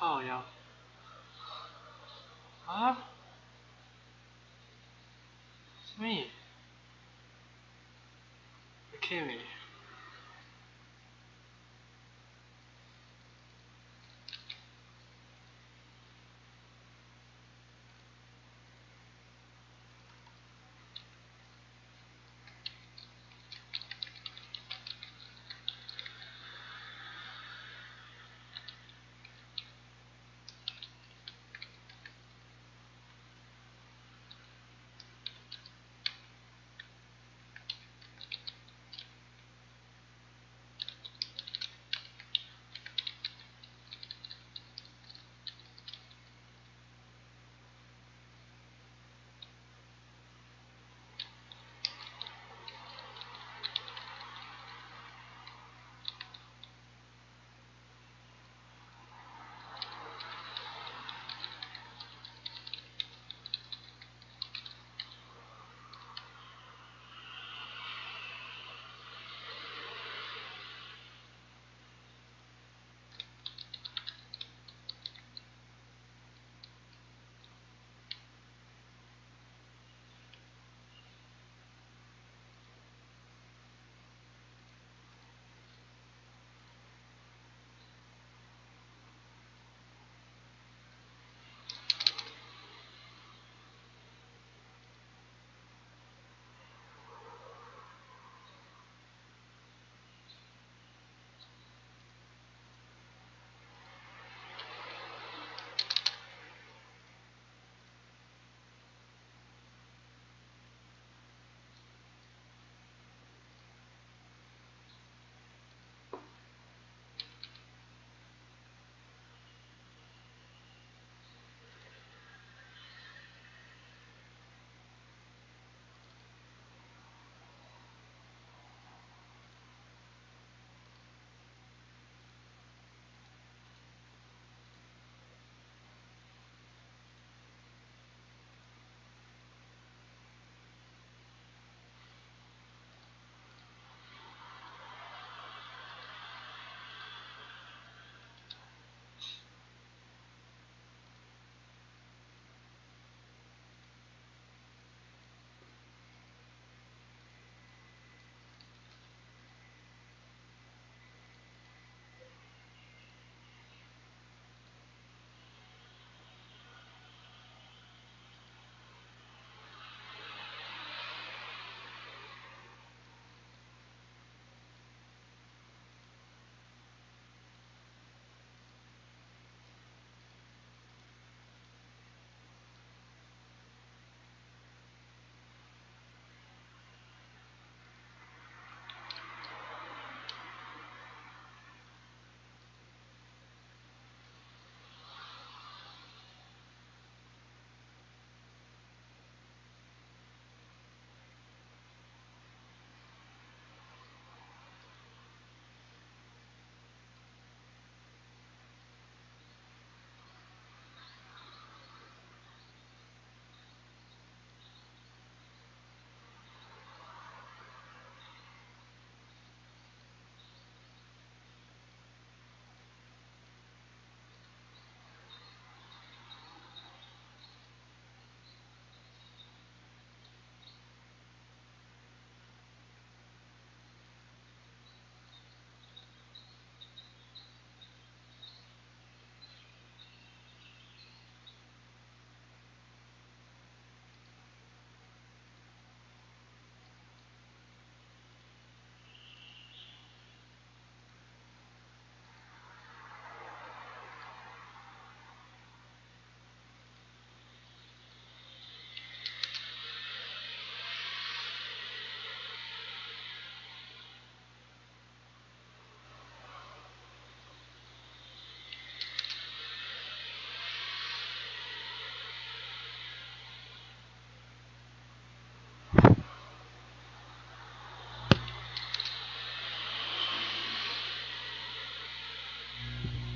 靠腰啊？什么？K 没？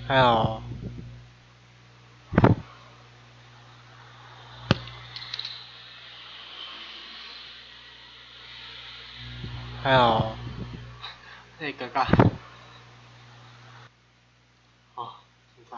还有还有，那个尴尬。哦，现在。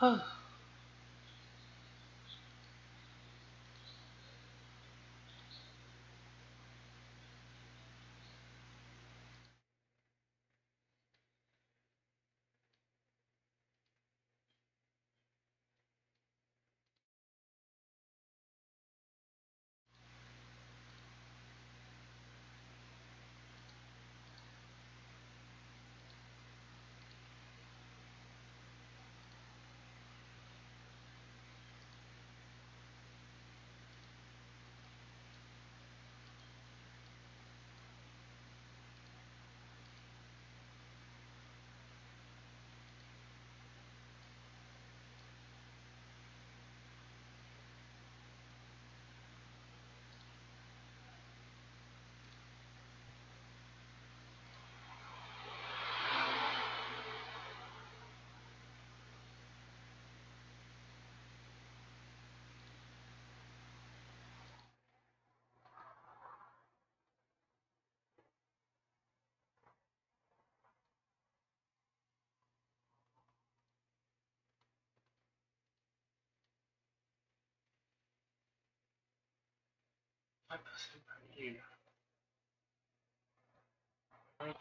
5% per year. Okay.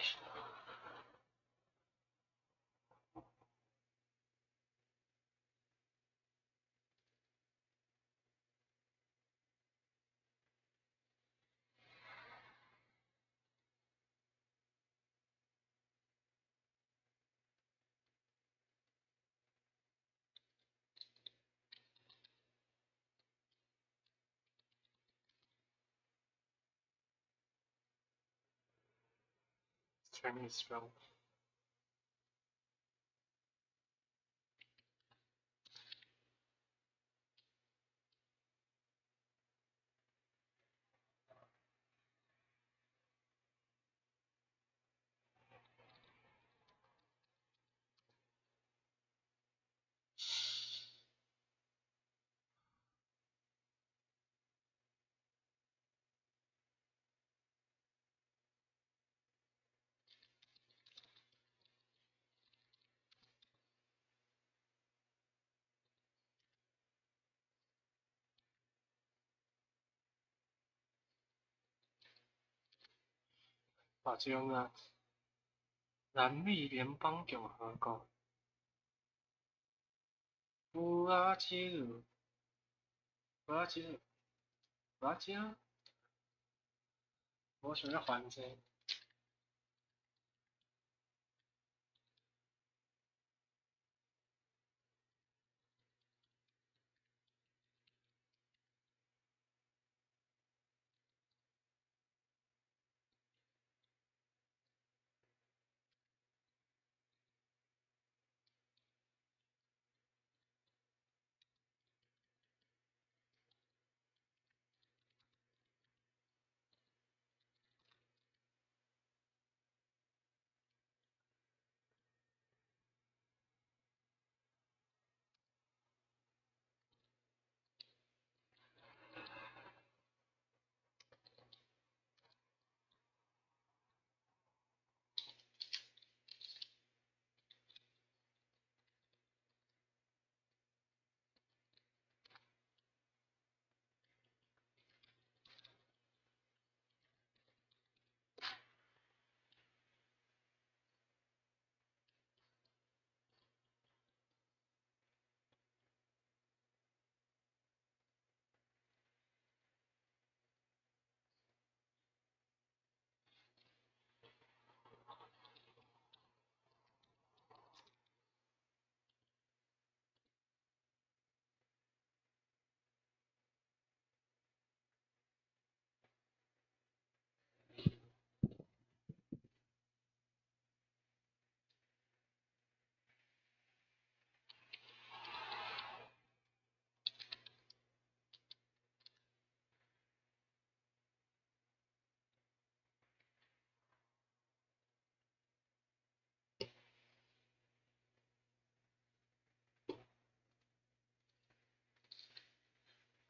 Strength is strong.把这样啊，南美联邦共和国，布拉吉鲁，布拉吉鲁，布拉吉鲁，我想要还这。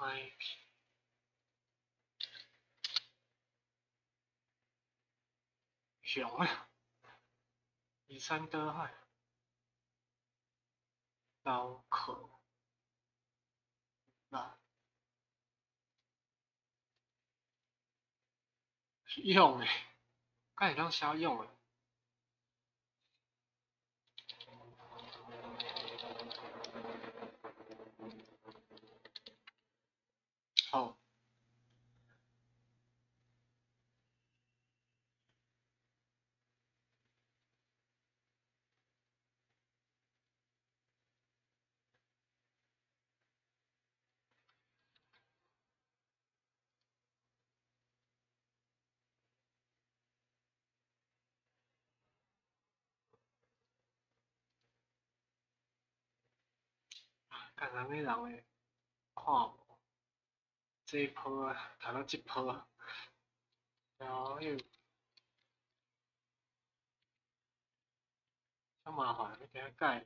Mike，熊啊，以山割海。刀口那用看你当瞎用好，看人迄人看无，这一波啊，谈到这波，然后又较麻烦，你给他改。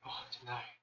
哦，真爱。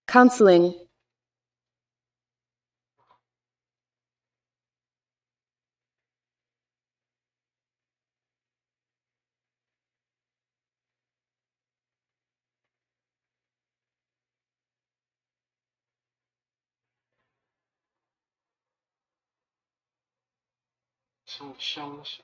Counseling.从相信。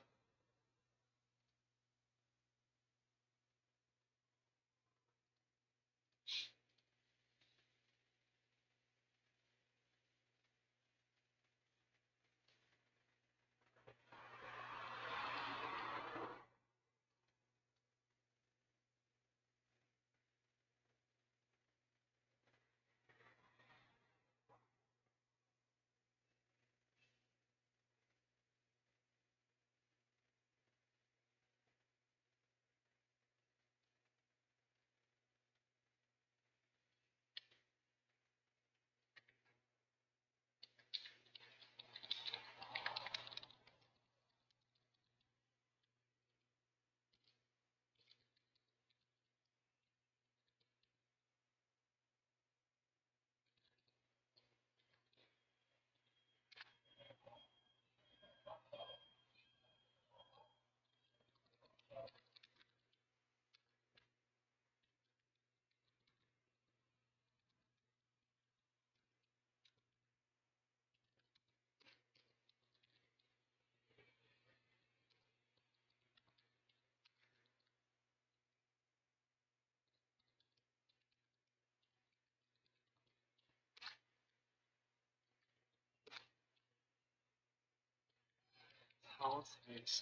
好，space。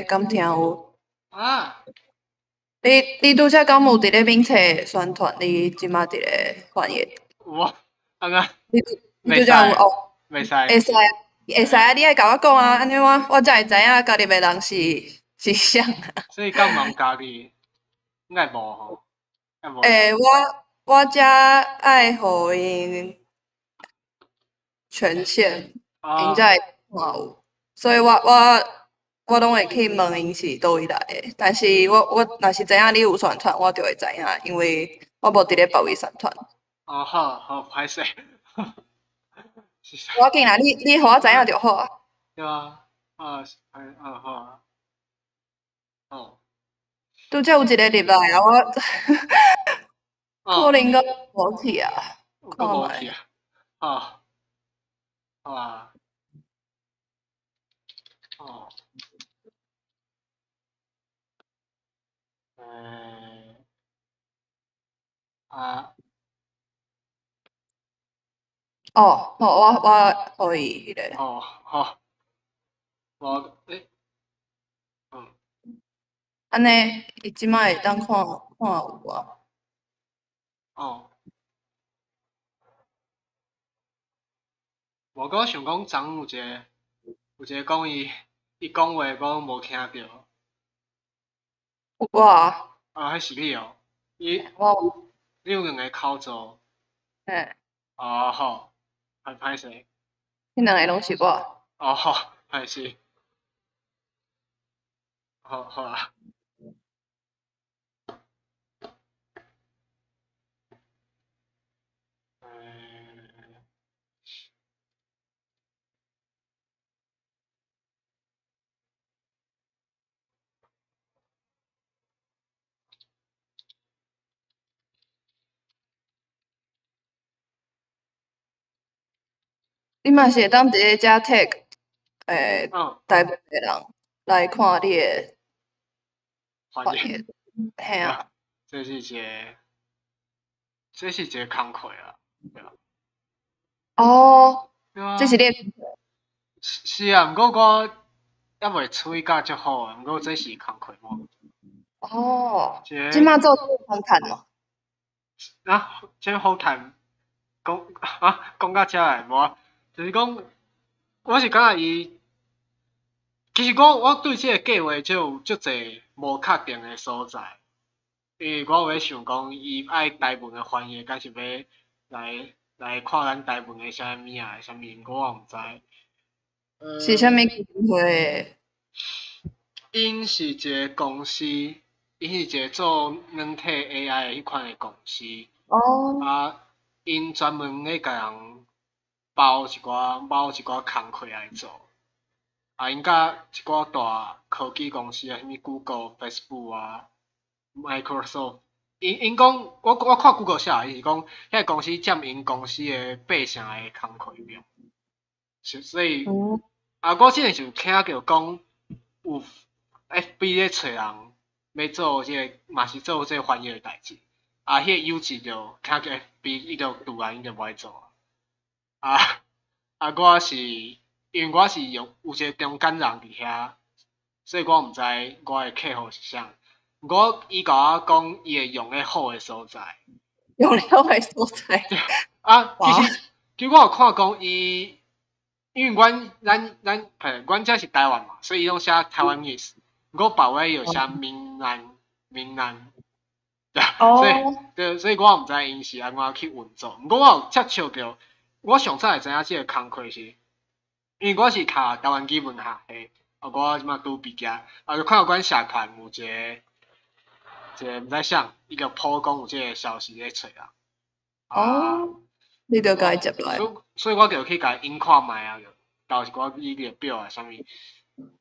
敢听有？啊，你拄则敢有伫咧闽册宣传你即马伫咧翻译？我啊，你袂使拄则有哦？袂使，会使啊，会使啊！你爱甲我讲啊，安尼我才会知影家己的人是啥。所以敢忙家己，应该无吼，应该无。我遮爱互因权限，因才会看有，所以我拢会去问因是倒位来的。但是我若是知影你有宣传，我就会知影，因为我无伫咧别位宣传。哦，好好，歹势，是无要紧啦，你互我知影就好啊。对啊，啊，好啊，哦，拄则有一个入来啊，我可能阁无去啊，搁看觅。无去啊，好，好啊，哦，啊，哦，好，我互伊迄个。哦，好，嗯，安尼，伊即摆会当看有无？哦，我搁想讲，昨有一个讲伊讲话讲无听着，我啊，迄是你哦，你我你有两个口做，嘿，哦，好，歹势，迄两个拢是我。哦，好，歹势，好啊，你嘛是会当伫咧遮 take 嗯，大部分的人来看你的翻译，翻译，嘿对啊，啊。这是一个工课啊，对啊，哦，对啊，这是你的是啊，毋过我还袂处理甲足好啊，毋过这是工课无，哦，一个即马做访谈咯。这好谈讲到遮诶，无，就是讲，我是感觉伊，其实我对即个计划就有足侪无确定诶所在，因为我有咧想讲，伊爱台文诶翻译，敢是要来看咱台文诶啥物啊，啥物，毋过我毋知。是啥物机会？因是一个公司，因是一个做软体 AI 的迄款的公司，哦，因专门咧甲人包一寡工课来做，因甲一寡大科技公司啊，啥物 Google、Facebook 啊、Microsoft，因讲我看 Google 写，伊是讲迄个公司占因公司的8成的工课量，所以嗯，我之前就听着讲有 FB 咧找人要做即个，嘛是做即个翻译的代志，迄个优质就听着 FB 伊就拄啊，伊就无爱做啊，我是因为我是有一个中间人伫遐，所以我毋知我的客户是啥，毋过伊甲我讲伊会用咧好的所在，用了的所在。其实我有看讲伊。因为阮遮是台湾嘛，所以伊拢写台湾 news，毋过别位有写闽南，所以我毋知因是安怎去运作。毋过我有接触着，我上早会知影即个工课是，因为我是读台湾基本学系，我即马拄毕业，就看到阮社团有一个毋知啥，伊个普讲有即个消息咧找人，哦，你着甲伊接来。所以我就去甲因看觅啊，投一寡伊个表啊，啥物。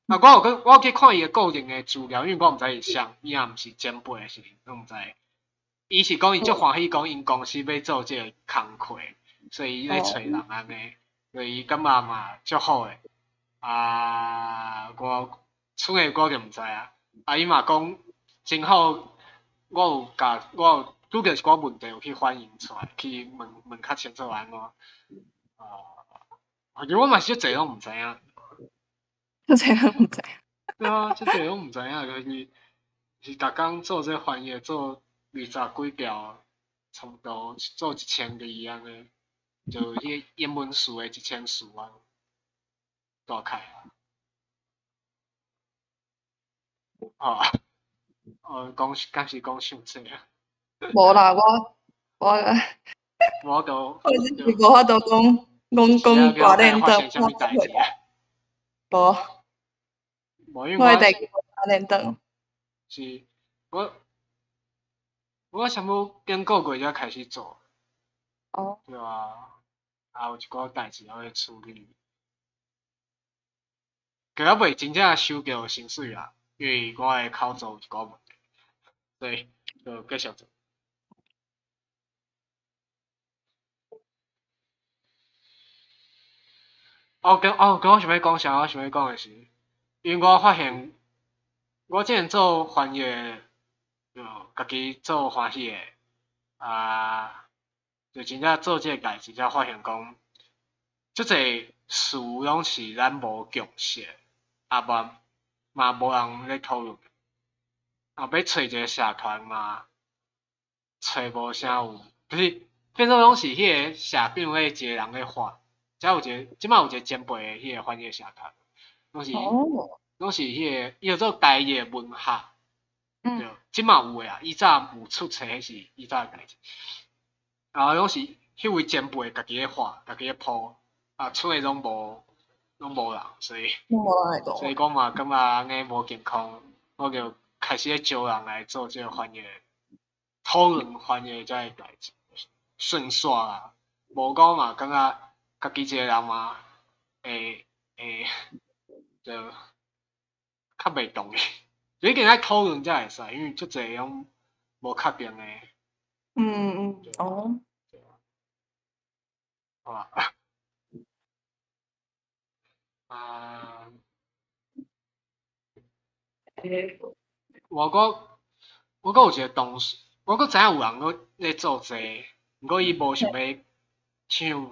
我有去看伊个个人的资料，因为我毋知伊啥，伊也毋是前辈是，我毋知。伊是讲伊足欢喜讲因公司要做即个工课，所以伊咧找人安尼，所以伊感觉嘛足好诶。剩诶我就毋知啊。伊嘛讲真好，我有拄着一寡问题有去反映出来，去问较清楚安怎。我觉得我嘛是侪拢毋知影。就这样子。对啊，即侪拢毋知影，就是逐工做这翻译做20几条，差不多做1000字安尼，就迄英文书的1000字啊，大概啊。哦，敢是讲伤济啊。无啦，我我都我只是无法度讲了解大练灯，发生啥物代志啊？无，无因我为我会记大练灯。是我差不多顶个月才开始做，哦，对啊，有一寡代志要去处理。其实袂真正收到薪水啦，因为我的口做有一寡问题，所以就继续做。跟我想要讲啥？我想要讲的是，因为我发现我之前做翻译，家己做欢喜的，就真正做这个代志，才发现讲，即个事拢是咱无共识，嘛无人咧讨论，要找一个社团嘛，找无啥有，就是变做拢是迄个社长咧一个人咧发，才有一个，即摆有一个前辈的迄个翻译社团，拢是哦，拢是迄个，伊叫做台语文学，嗯，对，即摆有诶啊，以早有出册迄是以早诶代志，然后拢是迄位前辈家己咧发，家己咧铺，出诶拢无人，所以我无人会讲。我嘛感觉安尼无健康，我就开始咧招人来做即个翻译，讨论翻译遮个代志，顺煞啦，无讲嘛感觉家己一个人嘛，会就较袂动诶。就一定爱讨论才会使，因为足侪种无确定诶，哦，好吧？啊，诶，我有一个同事，我知影有人咧做这个，毋过伊无想要，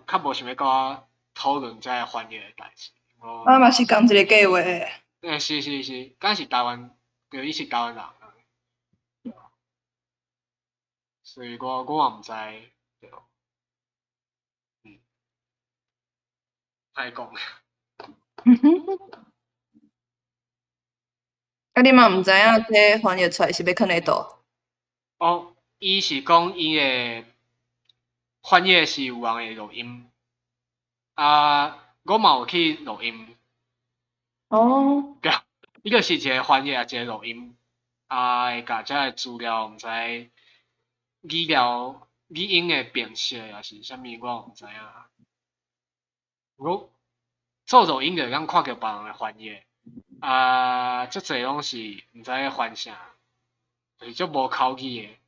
较无想要甲我讨论这个翻译诶代志。我嘛是共一个计划诶。是，敢是台湾，对，伊是台湾人，所以我嘛毋知，对，歹讲。啊，你嘛毋知影这翻译出来是要囥咧倒？哦，伊是讲伊诶翻译是有人会录音，我嘛有去录音，哦，对，伊个是一个翻译一个录音，会甲遮个资料毋知语音诶辨识也是啥物，我毋知影。我做录音就会当看到别人诶翻译，足侪拢是毋知咧翻啥，就是足无口语诶，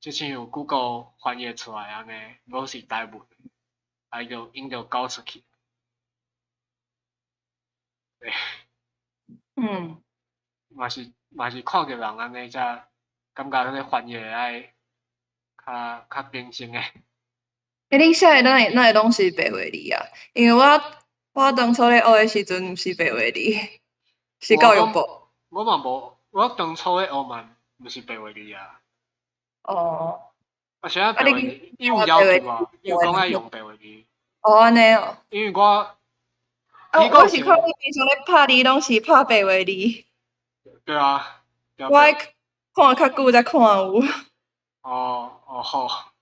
就像有 Google 翻译出来安尼，拢是台文，因就搞出去。对，嗯，嘛是看到人安尼才感觉迄个翻译爱较平静诶。你写诶哪会拢是白话字啊？因为我当初咧学诶时阵毋是白话字，是教育部。我嘛无，我当初咧学嘛毋是白话字啊。哦，现在啊，你白话字，伊有要求啊，伊有讲爱用白话字。哦，安尼哦。因为我，啊，你我是看你平常咧拍字拢是拍白话字，对啊，我爱看较久才看有。好，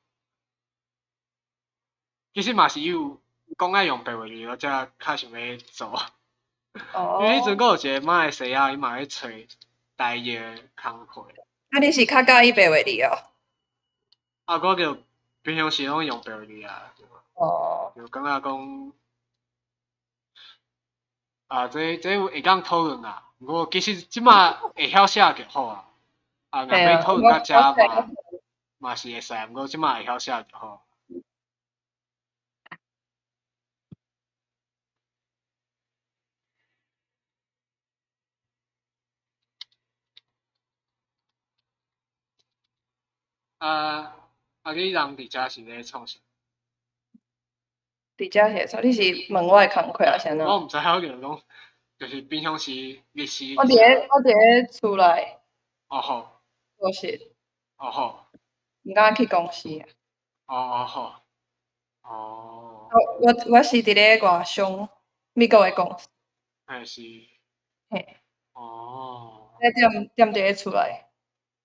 其实嘛是有讲爱用白话字，我才较想要做。因为迄阵我有一个马来西亚，伊嘛咧找台语诶工课。啊，你是较介意白话字哦？我就平常时拢用白话字啊，哦，就感觉讲这会当讨论啊。不过其实即马会晓写就好啊。若要讨论到遮嘛是会使，不过即马会晓写就好。你人伫遮是咧创啥？伫遮写错，你是门外工课啊？啥喏？我毋知影，我讲就是平常时日时我伫咧厝内哦好做事，哦好毋敢去公司啊。哦好哦，我是伫咧外商美国诶公司，还是嘿，哦咧踮伫咧厝内。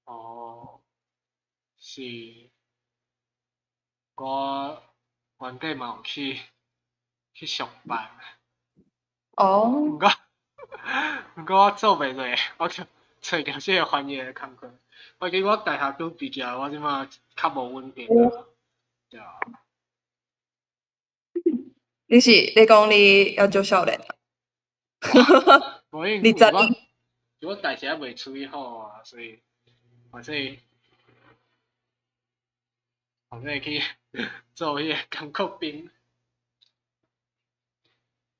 哦是。我原底嘛有去上班，哦，毋过毋过我做袂落，我就找着即个翻译的工课。我记我大学拄毕业，我即马较无稳定啊，对啊。你讲你要做少年啊？无因你知我代志还未处理好啊，所以或者去做迄个工课兵。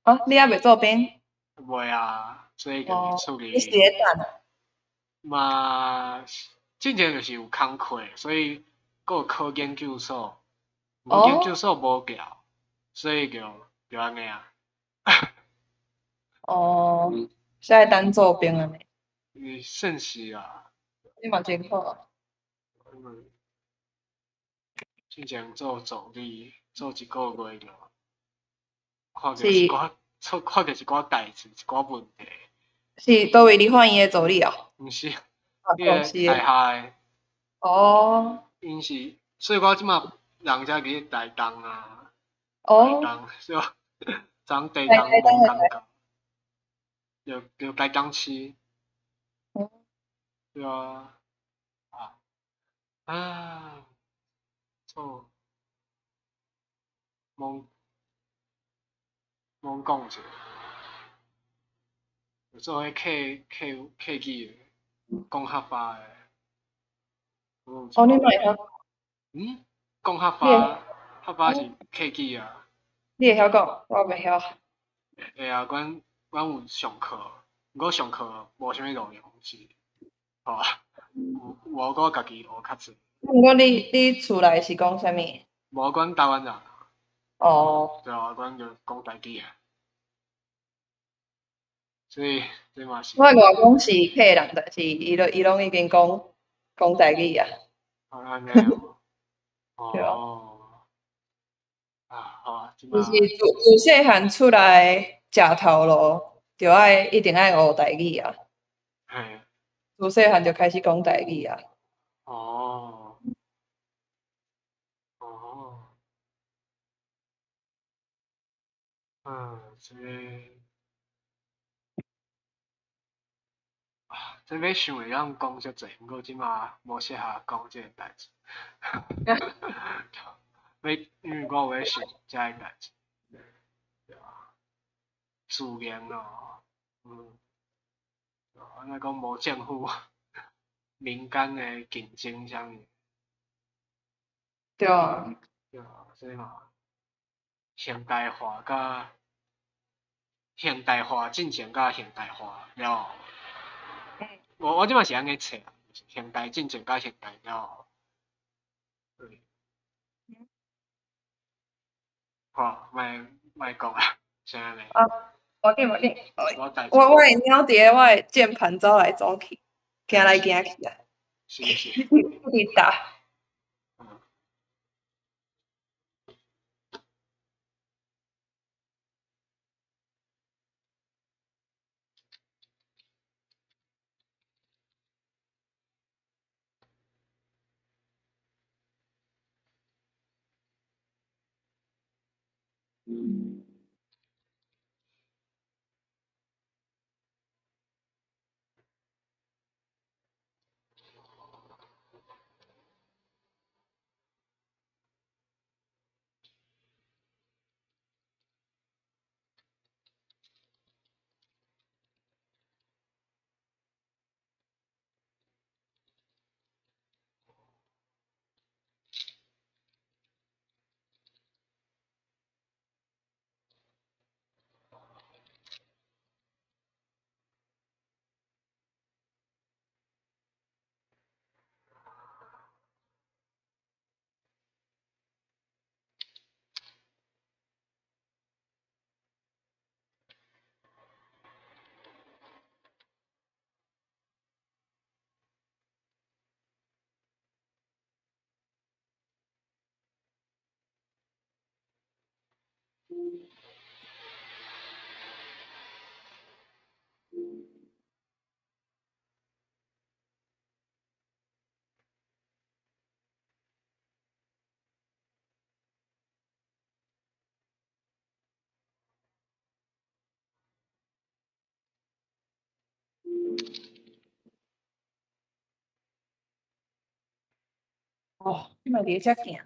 啊？你还未做兵？袂啊，所以就是哦，处你是理咧等啊？嘛，之前就是有工课，所以佫有考研究所，毋过研究哦所无调，所以就安尼啊。哦，是爱等做兵安尼，算是啊，你嘛真好啊。嗯，之前做助理，做一个月就看到一是寡看到一寡代志，一寡问题，是倒位你翻译诶助理啊？毋是啊，迄个公司诶。大厦的，哦因是，所以我即马人才去台东啊，台哦，东，所以我地台东无东诶感觉，就台东市，台，对啊，啊，做罔罔讲者，做迄客机的，讲合法的，哦，你嘛会晓，嗯，讲合你会，法，合法是哦，客机啊，你会晓讲，我袂晓。会啊，阮有上课，毋过上课无啥物内容是，吼、有我家己学较济，毋过你厝内是讲啥物？无阮台湾人，哦，对啊，阮就讲家己啊，所以这嘛是，我外公是客人，但是伊拢已经讲台语啊，安尼哦，对啊。哦，好啊，即就是嘛，自细汉出来食头路，就一定爱学台语啊。嘿，自细汉就开始讲台语啊。哦，哦，这要想会晓讲遮济，毋过即马无适合讲即个代志。因为我有咧想遮个代志，对啊，自然咯，安尼讲无政府、民间的竞争啥物，对啊，对啊，所以嘛，现代化甲现代化进前甲现代化了后，我即马是安尼测啊，就是现代进前甲现代了后，对，好，莫讲啊，先安尼，啊，我紧，我代志，我会猫伫咧我的键盘走来走去，行来行去啊，是是，不直打。嗯。哦，你嘛伫遮行。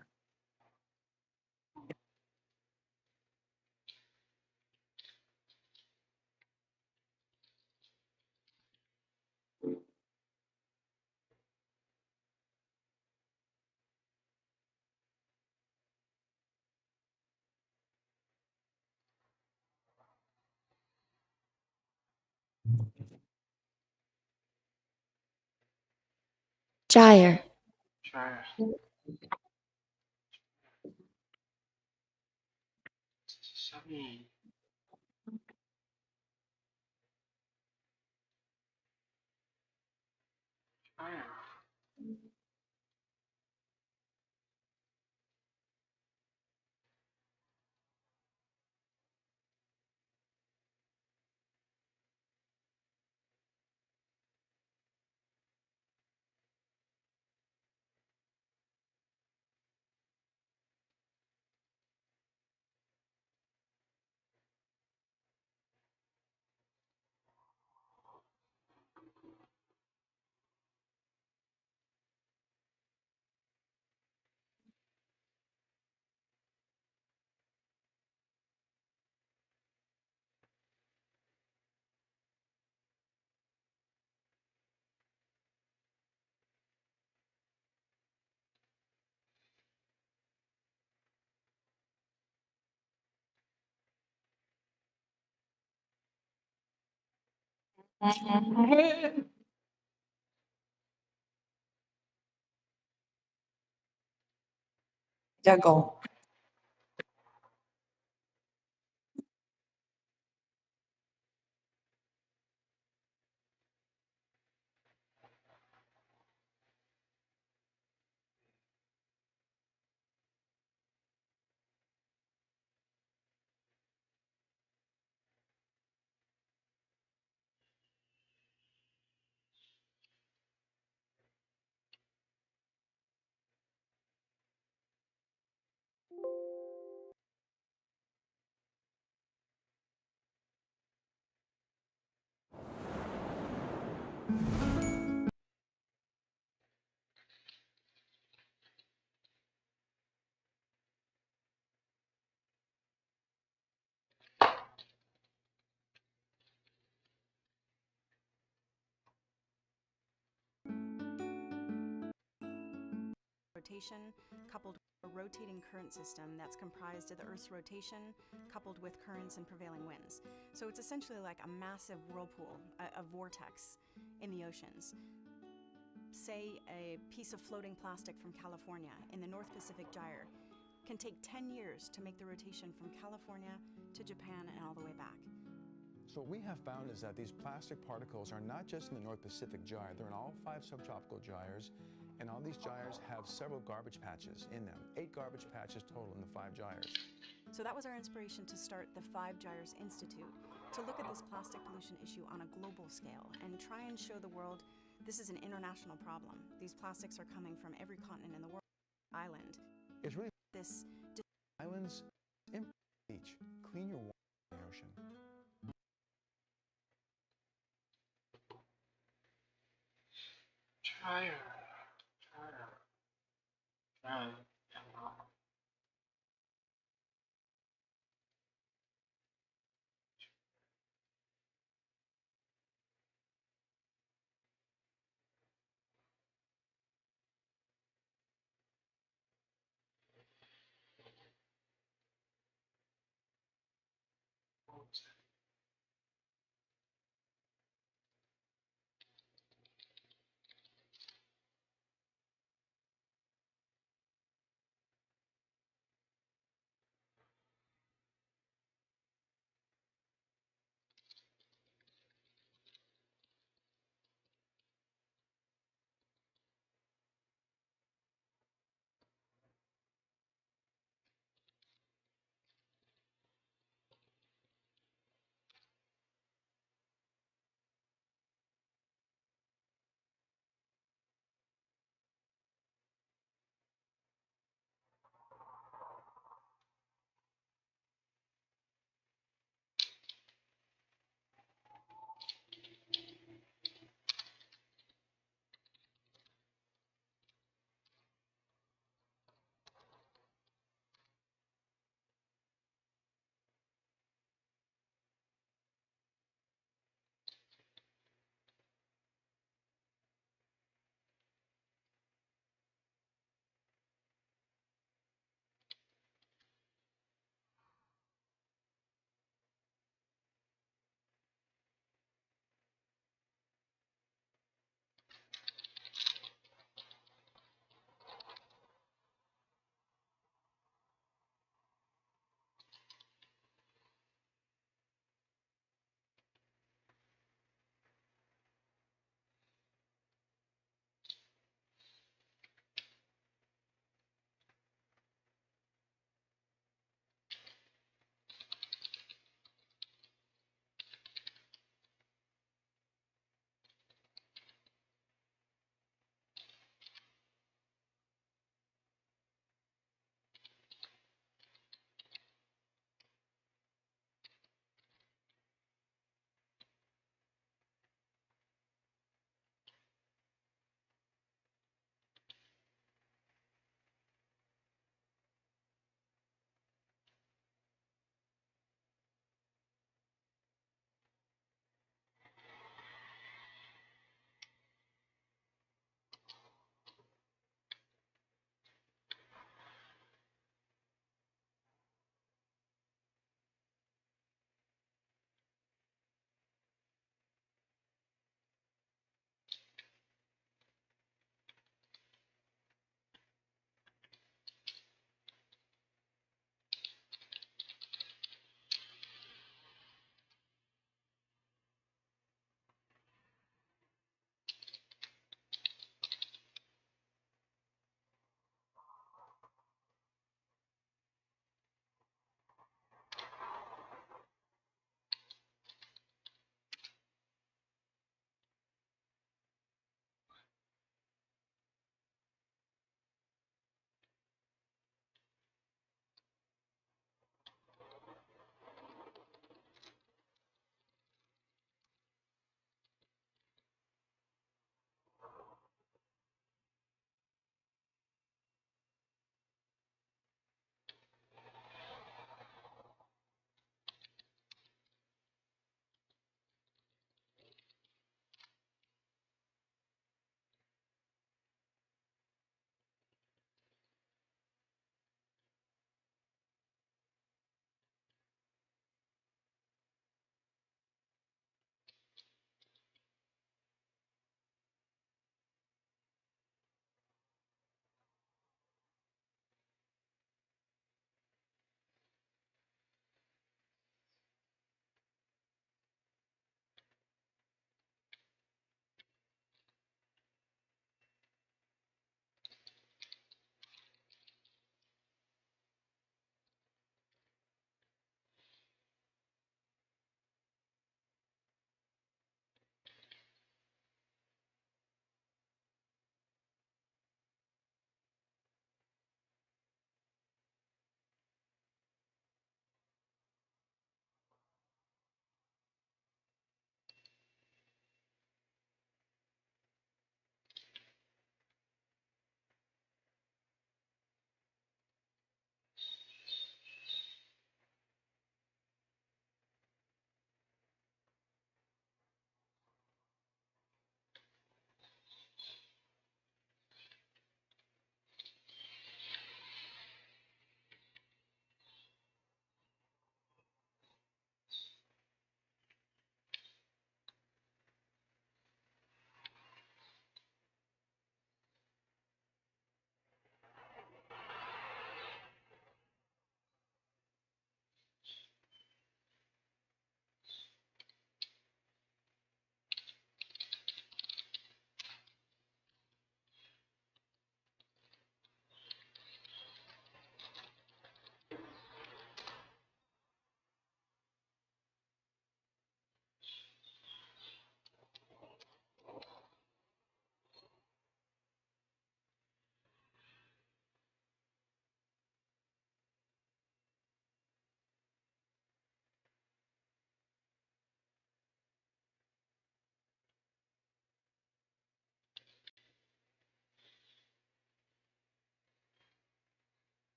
Gyre. Gyre. 啥物？Gyre.遮讲。Rotation coupled with a rotating current system that's comprised of the Earth's rotation coupled with currents and prevailing winds. So it's essentially like a massive whirlpool, a vortex in the oceans. Say a piece of floating plastic from California in the North Pacific Gyre can take 10 years to make the rotation from California to Japan and all the way back. So what we have found is that these plastic particles are not just in the North Pacific Gyre, they're in all 5 subtropical gyres, and all these gyres have several garbage patches in them. 8 garbage patches total in the 5 gyres. So that was our inspiration to start the 5 Gyres Institute, to look at this plastic pollution issue on a global scale and try and show the world this is an international problem. These plastics are coming from every continent in the world. Island. It's really This islands, in beach, clean your water in the ocean. Gyre. Gyre.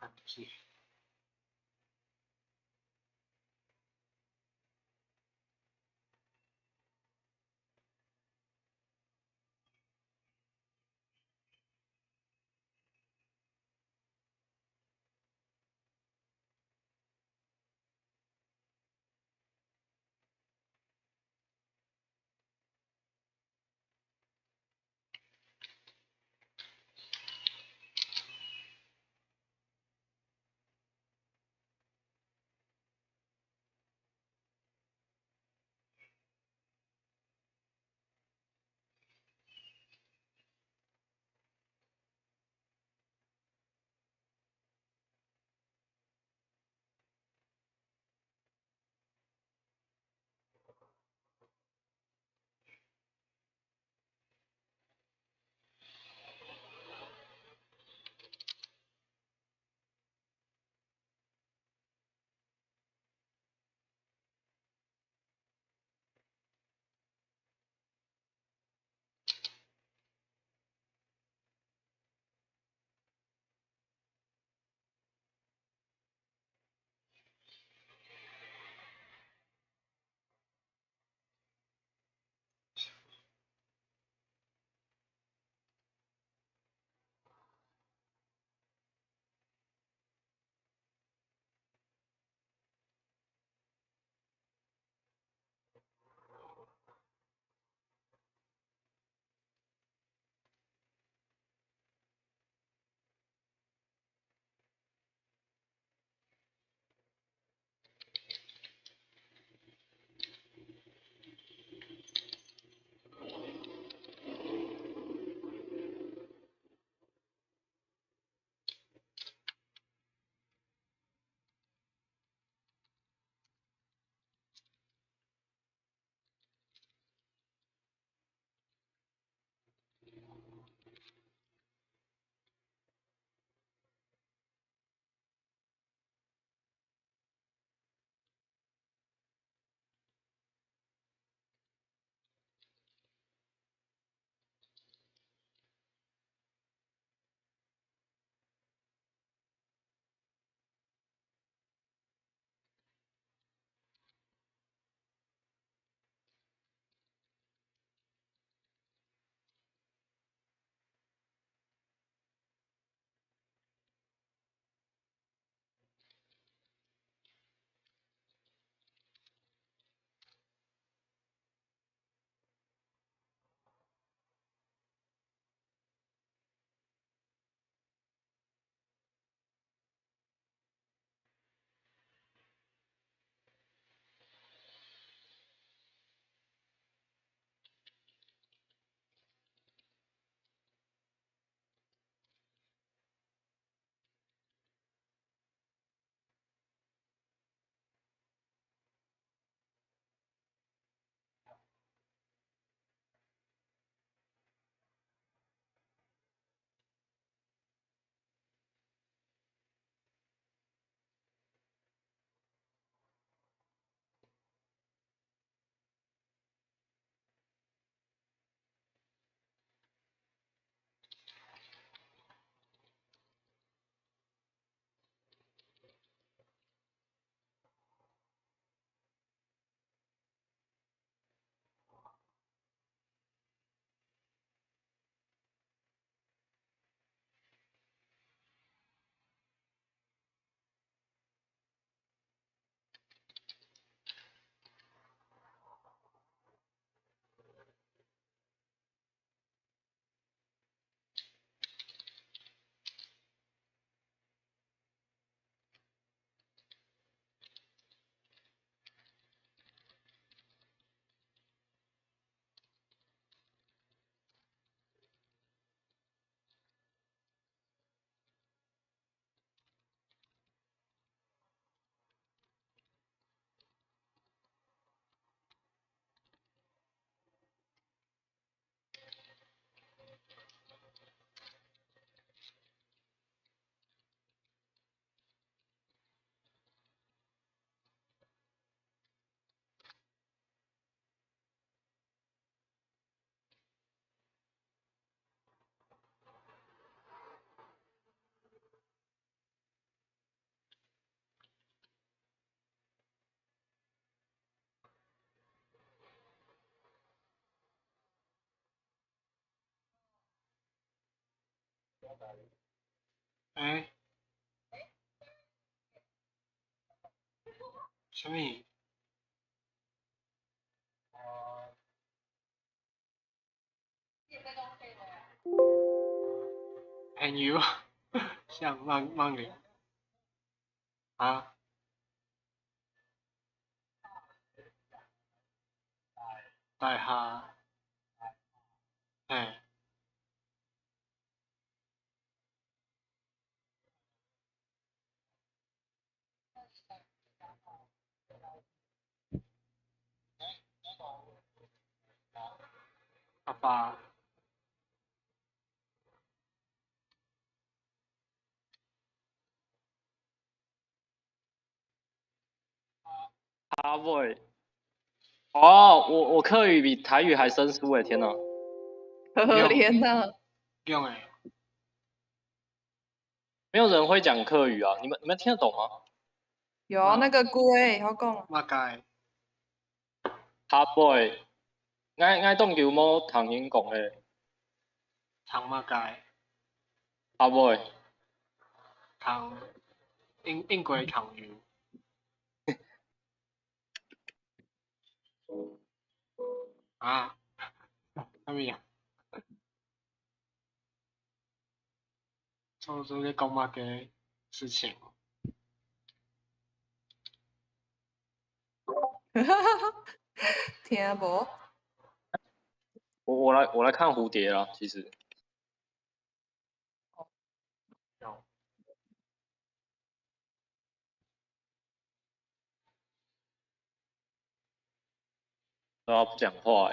看不起。诶，什么？and you 像慢点啊，大下，嘿，阿爸，阿伟，哦，我客语比台语还生疏诶，天哪！可怜呐。用诶，没有人会讲客语啊，你们听得懂吗？有啊，那个龟好讲。马街，阿伟，我當叫麼唐英講诶，汤马街，阿偉，汤英国汤圆，啊，什么呀？做咧讲马嘅事情，听无？我來看蝴蝶啦，其實都要不講話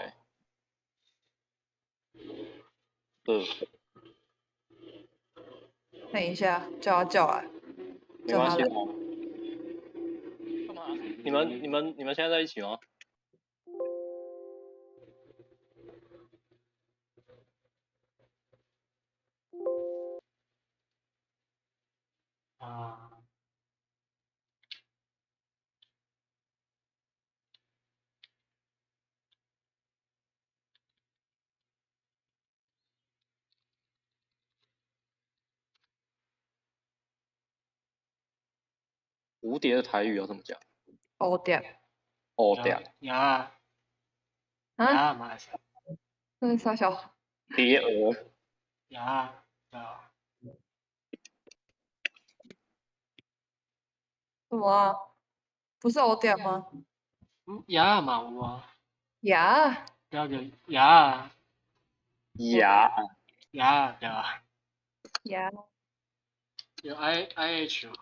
誒，等一下，叫他叫來。沒關係啊。幹嘛？你們現在在一起嗎？啊，蝴蝶的台語要怎麼講？蝴蝶。蝴蝶。呀，啊？呀，馬來西亞，这是啥小？蝶蛾。呀，對啊，什么啊？不是蝴蝶吗？呀嘛有啊，呀，叫做呀牙。呀，對啊，呀，有 IH 嘛，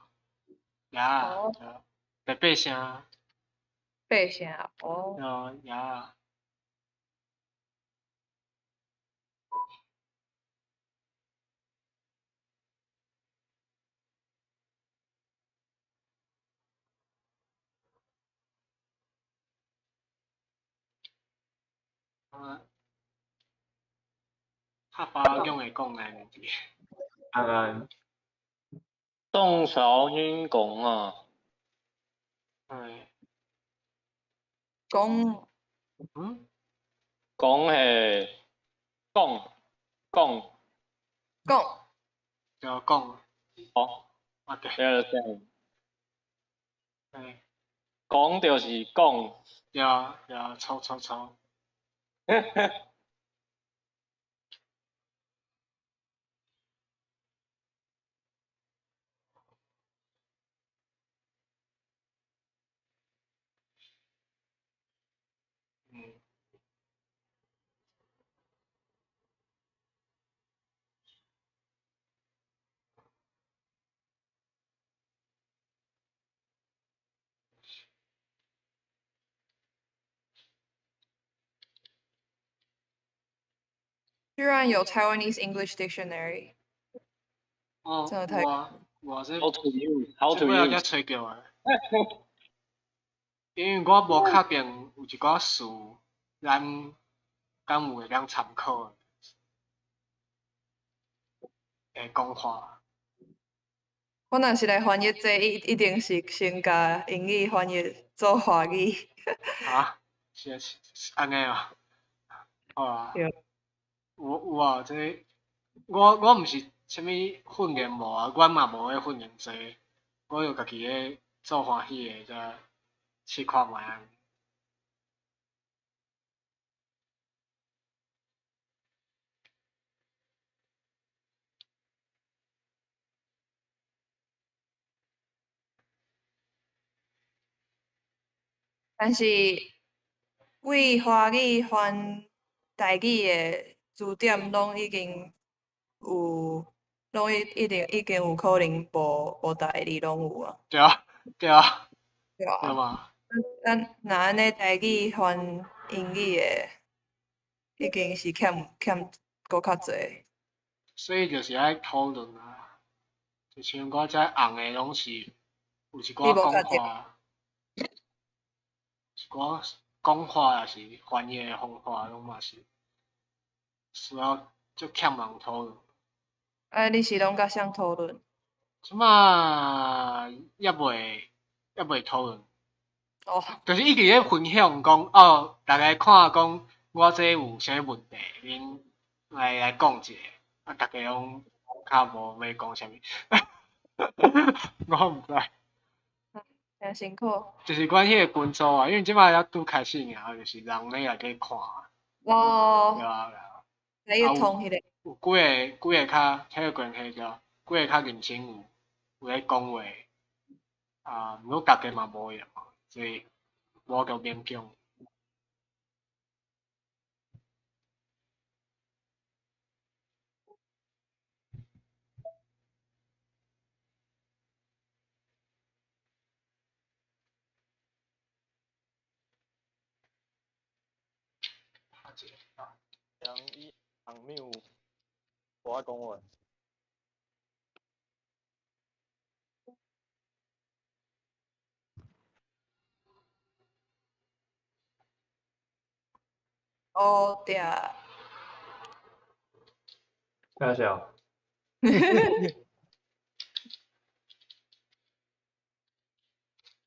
呀，哦對啊，白白聲，背下哦。呀，啊，客家用會講嘅問題，宋朝英講啊，係，公嗯，講係講講公就講，哦，啊對，你係講係，講就是講，呀，錯，嗯。居然有 Taiwanese English Dictionary，哦，真的太我這 How to use？How 這 to 尾仔才 use？吹到的，因為我無確定有一寡詞，咱敢有會當參考的講法。我若是來翻譯這，一定是先甲英語翻譯做華語。啊，是安尼啊，好啊。對有啊，這我毋是啥物训练无啊，阮嘛无咧训练济，我就家己咧做欢喜诶，才试看觅啊。但是为华语翻台语的字典，已经有可能无台字拢有啊，对啊，对啊，对啊。对嘛？咱若安尼台语翻英语的，已经是欠搁较济。所以就是爱讨论啊，就像我遮红诶，拢是有一你寡讲无甲着，法，一寡讲法也是翻译诶方法，拢嘛是需要足欠人讨论。你是拢甲谁讨论？即马也袂讨论，哦，就是一直咧分享讲哦，大家看讲我这有啥问题，恁来讲者，啊，大家拢较无要讲啥物，我毋知。真辛苦。就是阮迄个群组啊，因为即摆才拄开始尔，就是人咧内底看，对哦，啊对啊，来去通迄个。有几个较 Telegram 迄个，几个较认真有咧讲话，啊，毋过大家嘛无样，所以我就勉强。红谬，我爱讲话。哦，对。大小，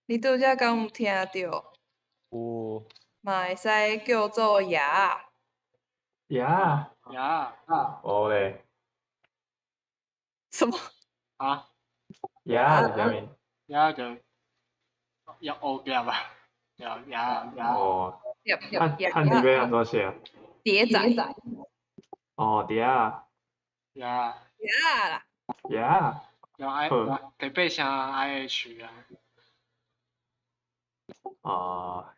你拄则敢有听着？有嘛会使叫做爷仔。呀，呀哦嘞，什么？啊呀是啥物？呀就要乌壁吧，呀，哦，叶爷看你要安怎写？碟仔哦，碟啊，呀，爷仔啦。呀，要爱好第八声 IH 啊，哦，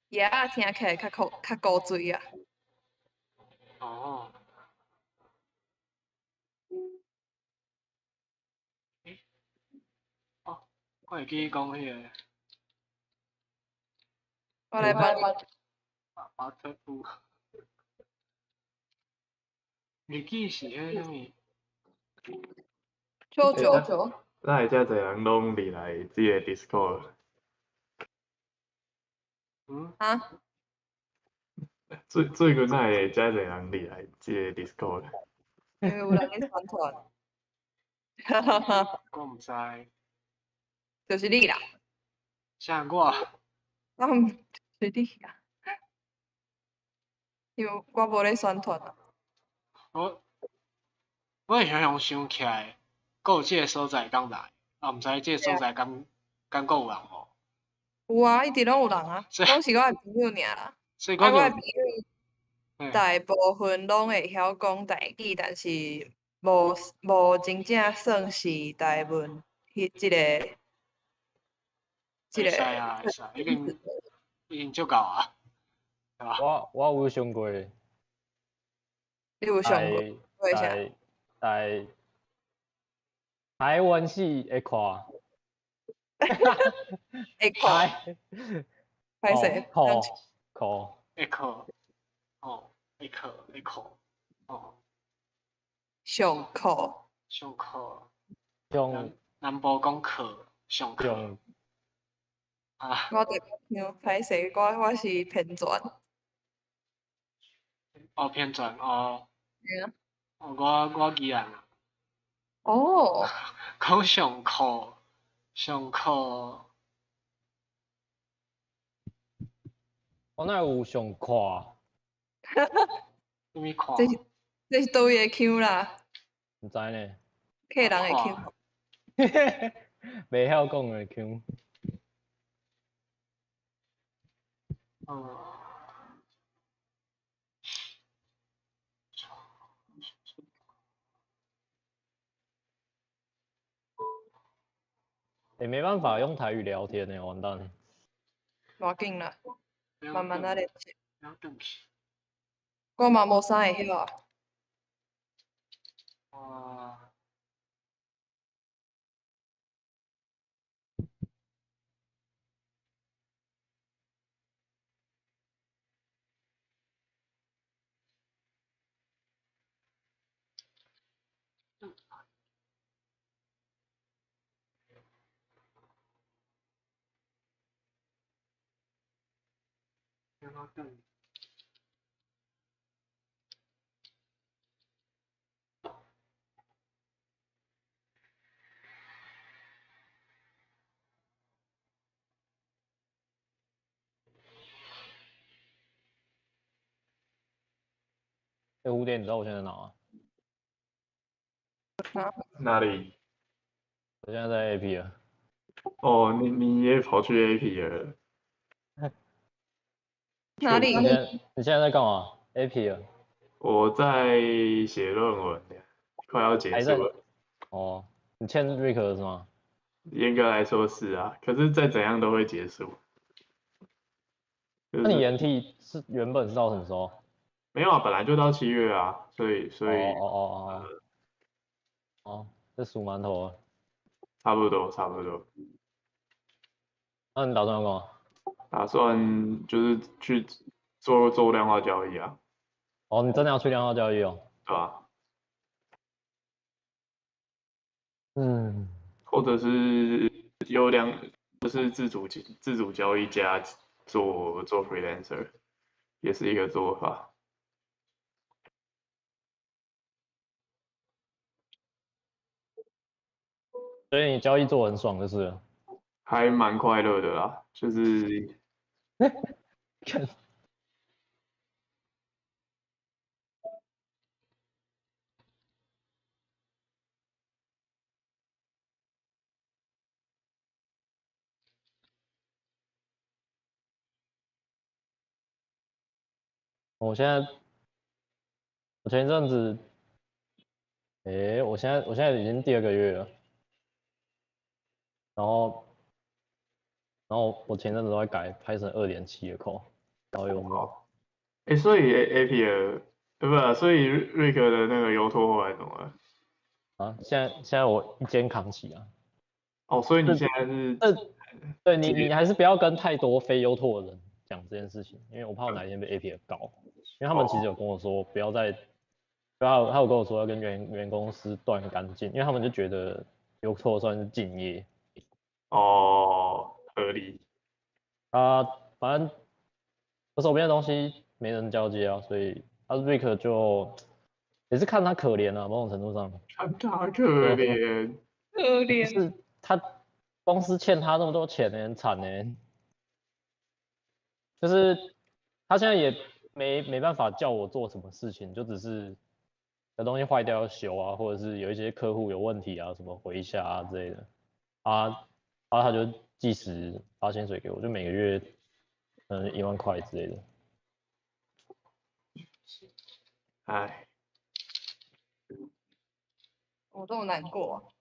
爷仔听起来较古锥啊。哦，哦，我会记讲迄个我来帮你。巴特夫，日记是迄啥物？秋九。咱会遮侪人拢入来即个 Discord，嗯，啊？最近咱会遮侪人入来即个 Discord，因为有人去宣传。哈哈哈，我毋知，就是你啦。啥我？就是你啦。因为我无咧宣传啊。我会常想起来，佫有即个所在敢来，啊，毋知即个所在敢佫有人无？有啊，一直拢有人啊，所以拢是我诶朋友尔啦。所以我就我诶朋友嘿大部分拢会晓讲台语，但是无真正算是台文即个会使啊，会使，已经足够啊，对吧？我有想过，你有上过？为啥？在台湾史会看，会看，歹势，考，会考，哦，会考，哦，上课。上课，用南部讲课，上课用啊，我特听歹势，我是偏全。哦偏转哦，对啊。哦我宜兰啊，哦，讲上课，上课，我哪有上看？什么看？这是倒位的 Q 啦，唔知呢，客人的 Q。袂晓讲的 Q。没办法用台语聊天呢，完蛋。无要紧啦，慢慢仔练习。不要动气。我嘛无啥会晓啊。蝴蝶，你知道我现在在哪吗？哪里？我现在在 AP 了。哦，你也跑去 AP 了？哪里？你现在在干嘛 ？AP 了。我在写论文，快要结束了。哦，你欠 Rick 了是吗？严格来说是啊，可是再怎样都会结束。那你延替是原本是到什么时候？没有啊，本来就到7月啊，所以这数馒头了。差不多。那你打算要干嘛？打算就是去做量化交易啊。哦，你真的要去量化交易哦？对吧？或者是就是自主交易加做 freelancer， 也是一个做法。所以你交易做很爽就是了。还蛮快乐的啦，就是我前一阵子，我现在已经第2个月了，然后我前阵子都在改拍成2.7的code，超幽默。所以 AP 的，不，所以瑞克的那个邮托后来怎么了？啊，现在我一肩扛起啊。哦，所以你现在是对你还是不要跟太多非优拓的人讲这件事情，因为我怕我哪一天被 AP 告，因为他们其实有跟我说不要再，他有跟我说要跟原公司断干净，因为他们就觉得优拓算是敬业。哦，合理。反正我手边的东西没人交接啊，所以Rick 就也是看他可怜啊，某种程度上。看他可怜。就是他公司欠他那么多钱呢，很惨呢。就是他现在也没办法叫我做什么事情，就只是有东西坏掉要修啊，或者是有一些客户有问题啊，什么回一下啊之类的。他就计时发薪水给我，就每个月1万块之类的。唉，我这么难过。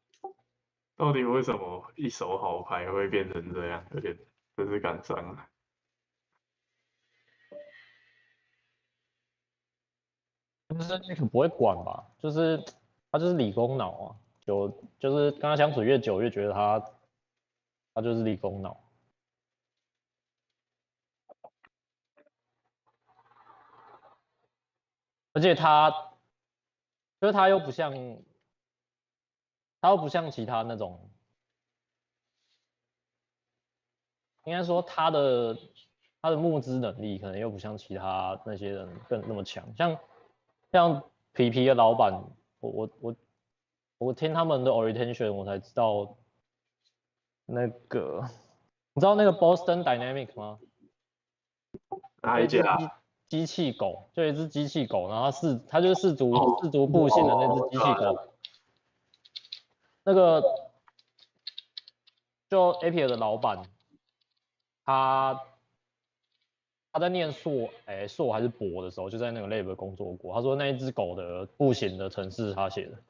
到底为什么一手好牌会变成这样？有点真是感伤啊。就是那个不会管吧，就是他就是理工脑啊，就是跟他相处越久越觉得他就是理工脑。而且就是他又不像其他那种，应该说他的募资能力可能又不像其他那些人更那么强，像皮皮的老板，我听他们的 orientation 我才知道那个，你知道那个 Boston Dynamic 吗？哪一家？机器狗，就有一只机器狗，然后它就是四足步行的那只机器狗。那个就 Appier 的老板，他在念硕还是博的时候，就在那个 lab 工作过。他说那一只狗的步行的程式他写的。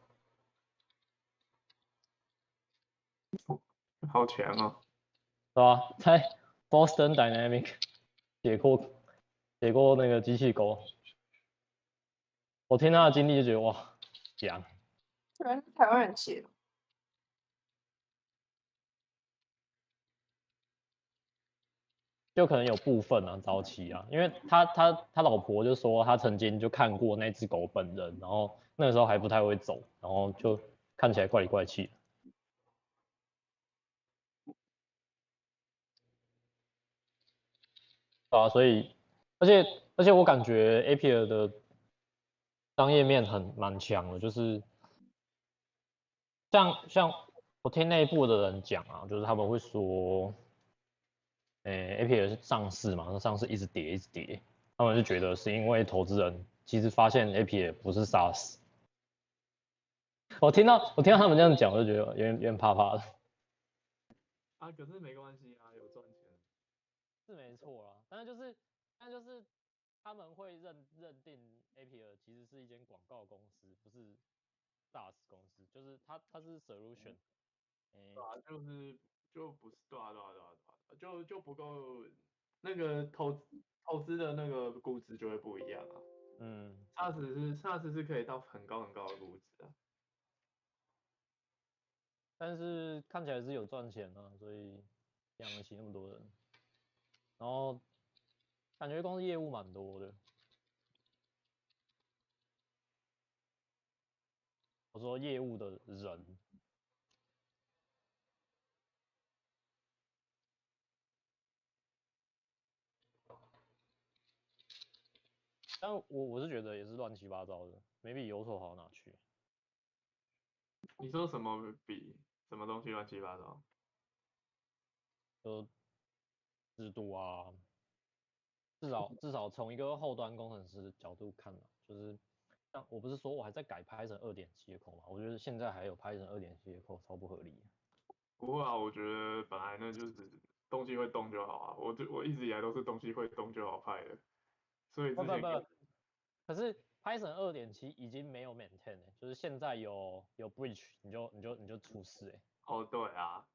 好强哦！是吧？在 Boston Dynamic 写过那个机器狗，我听他的经历就觉得哇，强。居然是台湾人写的。就可能有部分啊，早期啊，因为他老婆就说他曾经就看过那只狗本人，然后那个时候还不太会走，然后就看起来怪里怪气的。啊，所以而且我感觉 Appier 的商业面蛮强的，就是像我听内部的人讲啊，就是他们会说，Appier 是上市嘛，那上市一直跌，他们就觉得是因为投资人其实发现 Appier 不是 SaaS。我听到他们这样讲，我就觉得有点怕怕的。啊，可是没关系啊，有赚钱。是没错啦，但就是他们会认定 Appier 其实是一间广告公司，不是 SaaS 公司，就是它是 solution。对啊，就不是对啊，就不够那个投资的那个估值就会不一样啊。嗯， SaaS 是可以到很高很高的估值啊。但是看起来是有赚钱啊，所以养得起那么多人，然后感觉公司业务蛮多的。我说业务的人，但我是觉得也是乱七八糟的，没比有所好哪去。你说什么比什么东西乱七八糟？就制度啊，至少从一个后端工程师的角度看啊，就是像我不是说我还在改 Python 2.7的 code 嘛，我觉得现在还有 Python 2.7的 code 超不合理。不会啊，我觉得本来那就是东西会动就好啊。我一直以来都是东西会动就好派的，所以之前不，可是 Python 2.7已经没有 maintain 就是现在有 bridge 你就出事哦对啊，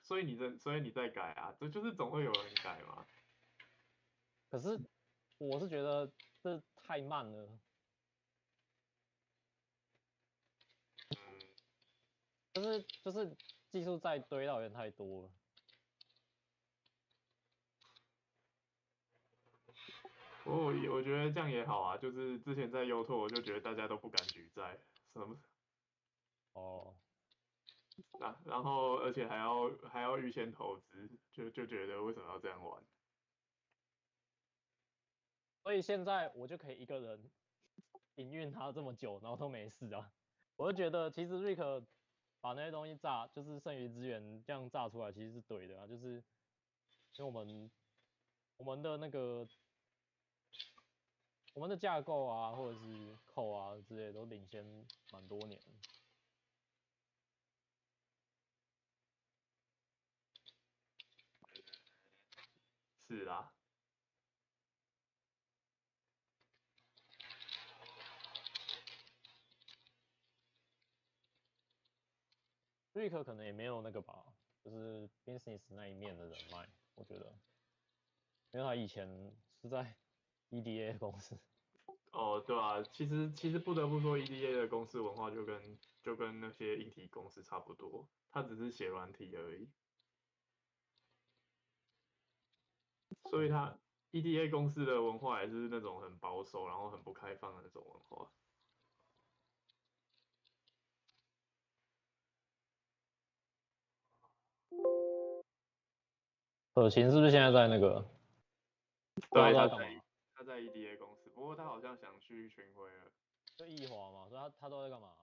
所以你在改啊，这就是总会有人改嘛。可是我是觉得这太慢了。就是技术再堆到有点太多了。我觉得这样也好啊，就是之前在优拓，我就觉得大家都不敢举债，什么哦，然后而且还要预先投资，就觉得为什么要这样玩？所以现在我就可以一个人营运它这么久，然后都没事啊。我就觉得其实 Rick 把那些东西炸，就是剩余资源这样炸出来，其实是对的啊。就是因为我们的那个我们的架构啊，或者是扣啊之类都领先蛮多年。是啊，Rick 可能也没有那个吧，就是 business 那一面的人脉，我觉得，因为他以前是在 EDA 公司。哦对啊，其实不得不说，EDA 的公司文化就跟那些硬体公司差不多，它只是写软体而已，所以它 EDA 公司的文化也是那种很保守，然后很不开放的那种文化。可晴是不是现在在那个？对，他在干嘛？他在 EDA 公司，不过他好像想去巡回了。就易华嘛，所以他都在干嘛？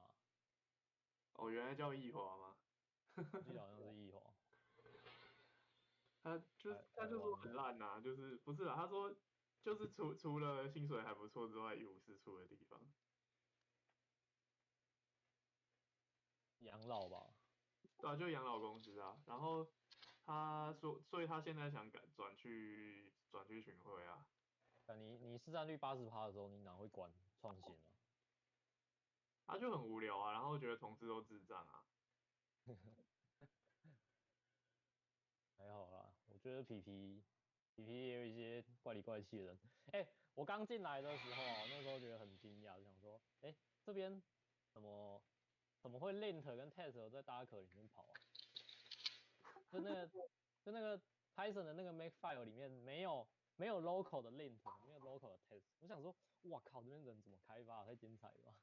哦，原来叫易华吗？我记得好像是易华。他就说很烂呐、就是不是啊？他说就是除了薪水还不错之外，一无是处的地方。养老吧。对啊，就养老公司啊。然后他说，所以他现在想转去巡回啊。你市占率80%的时候，你哪会管创新啊？他就很无聊啊，然后觉得同事都智障啊。还好啦，我觉得皮也有一些怪里怪气的人。我刚进来的时候啊，那时候觉得很惊讶，就想说，这边怎么会 lint 跟 test 在大壳里面跑啊？就那个 Python 的那个 makefile 里面没有 local 的 lint， 没有 local 的 test。我想说，哇靠，这边人怎么开发太精彩了吧？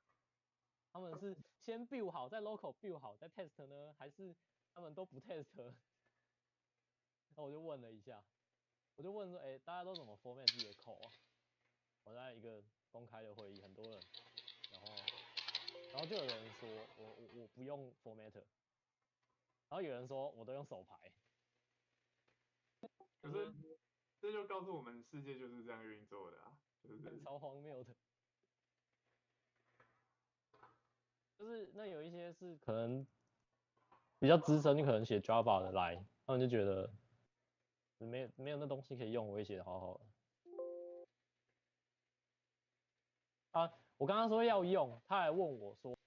他们是先 build 好，再 local build 好，再 test 呢，还是他们都不 test？ 那我就问了一下，我就问说，大家都怎么 format 自己的 code 啊？我在一个公开的会议，很多人，然后就有人说我不用 formatter， 然后有人说我都用手排。可是这就告诉我们，世界就是这样运作的啊，就是超荒谬的。就是那有一些是可能比较资深，你可能写 Java 的来，他们就觉得没有那东西可以用，我也写的好好的。我刚刚说要用，他还问我说，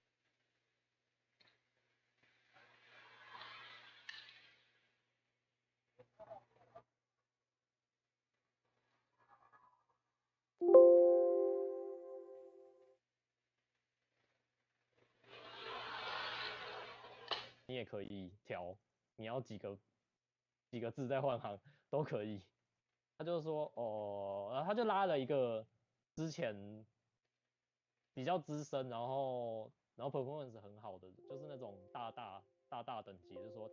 你也可以调，你要几个字再换行都可以。他就说然后他就拉了一个之前比较资深，然后 performance 很好的，就是那种大等级，就是说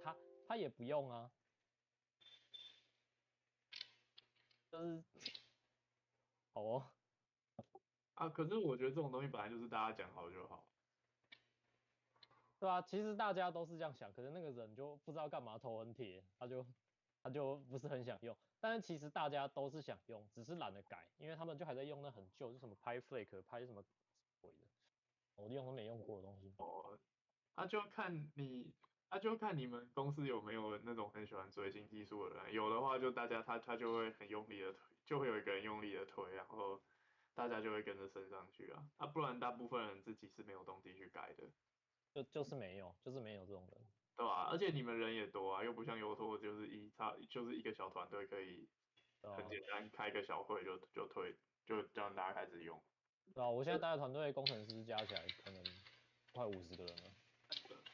他也不用啊，就是好哦。啊，可是我觉得这种东西本来就是大家讲好就好。对啊，其实大家都是这样想，可是那个人就不知道干嘛头很铁，他就不是很想用。但是其实大家都是想用，只是懒得改，因为他们就还在用那很旧，就什么 PyFlake 拍什么鬼的，我用都没用过的东西。就看你们公司有没有那种很喜欢追新技术的人，有的话就大家他就会很用力的推，就会有一个人用力的推，然后大家就会跟着升上去啊。不然大部分人自己是没有动机去改的。就是没有这种人。对吧？而且你们人也多啊，又不像优拓，就是一个小团队可以很简单开个小会就推，就让大家开始用。对啊，我现在带的团队工程师加起来可能快50个人了。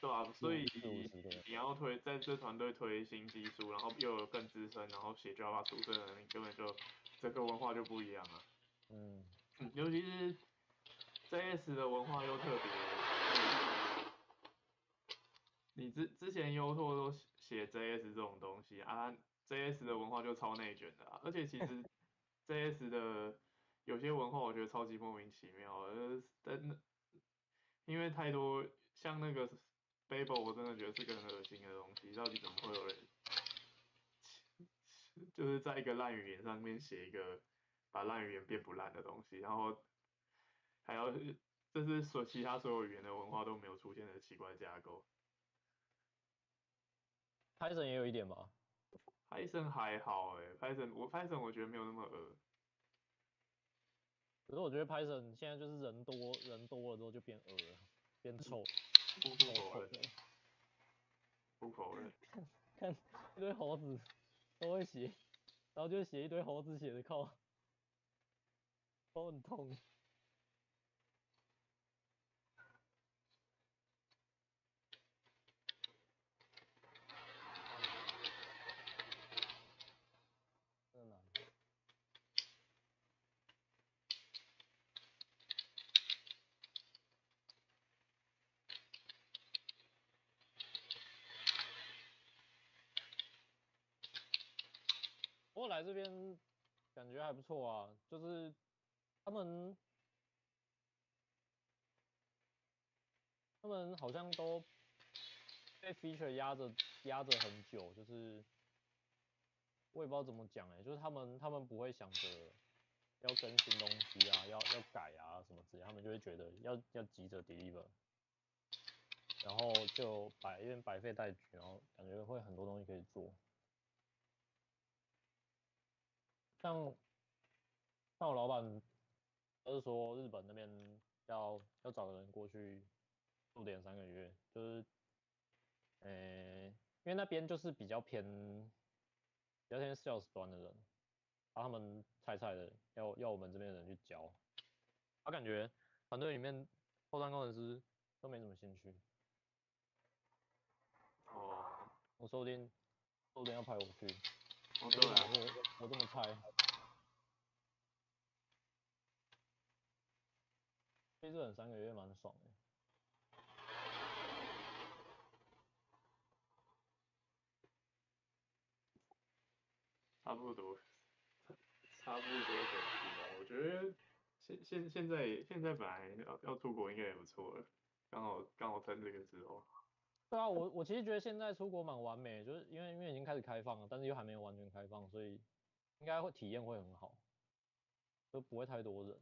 对啊，所以40-50个人。你要在这团队推新技术，然后又有更资深，然后写 Java 出身的人，你根本就整个文化就不一样了。尤其是 JS 的文化又特别。你之前优拓都写 JS 这种东西啊，JS 的文化就超内卷的啊，而且其实 JS 的有些文化我觉得超级莫名其妙的，因为太多像那个 Babel， 我真的觉得是个很恶心的东西，到底怎么会有人就是在一个烂语言上面写一个把烂语言变不烂的东西，然后还要这是其他所有语言的文化都没有出现的奇怪架构。Python 也有一点吧。Python 还好Python 我觉得没有那么恶。可是我觉得 Python 现在就是人多了之后就变恶了，变臭。不否认。看一堆猴子都会写，然后就写一堆猴子写的扣，都很痛。真的难。不过来这边感觉还不错啊，就是他们好像都被 feature 压着很久，就是我也不知道怎么讲就是他们不会想着要更新东西啊，要改啊什么之类，他们就会觉得要急着 deliver， 然后就有点百废待举，然后感觉会很多东西可以做。像我老板都是说日本那边要找个人过去驻点3个月，就是因为那边就是比较偏 sales 端的人，然后他们菜的要我们这边的人去教，他感觉团队里面后端工程师都没什么兴趣。哦，我说不定要派我去。哦对啊，我这么菜。去日本3个月蛮爽的。差不多等级吧。我觉得现在本来要出国应该也不错了，刚好趁这个时候。对啊，我其实觉得现在出国蛮完美，就是因为已经开始开放了，但是又还没有完全开放，所以应该体验会很好，就不会太多人。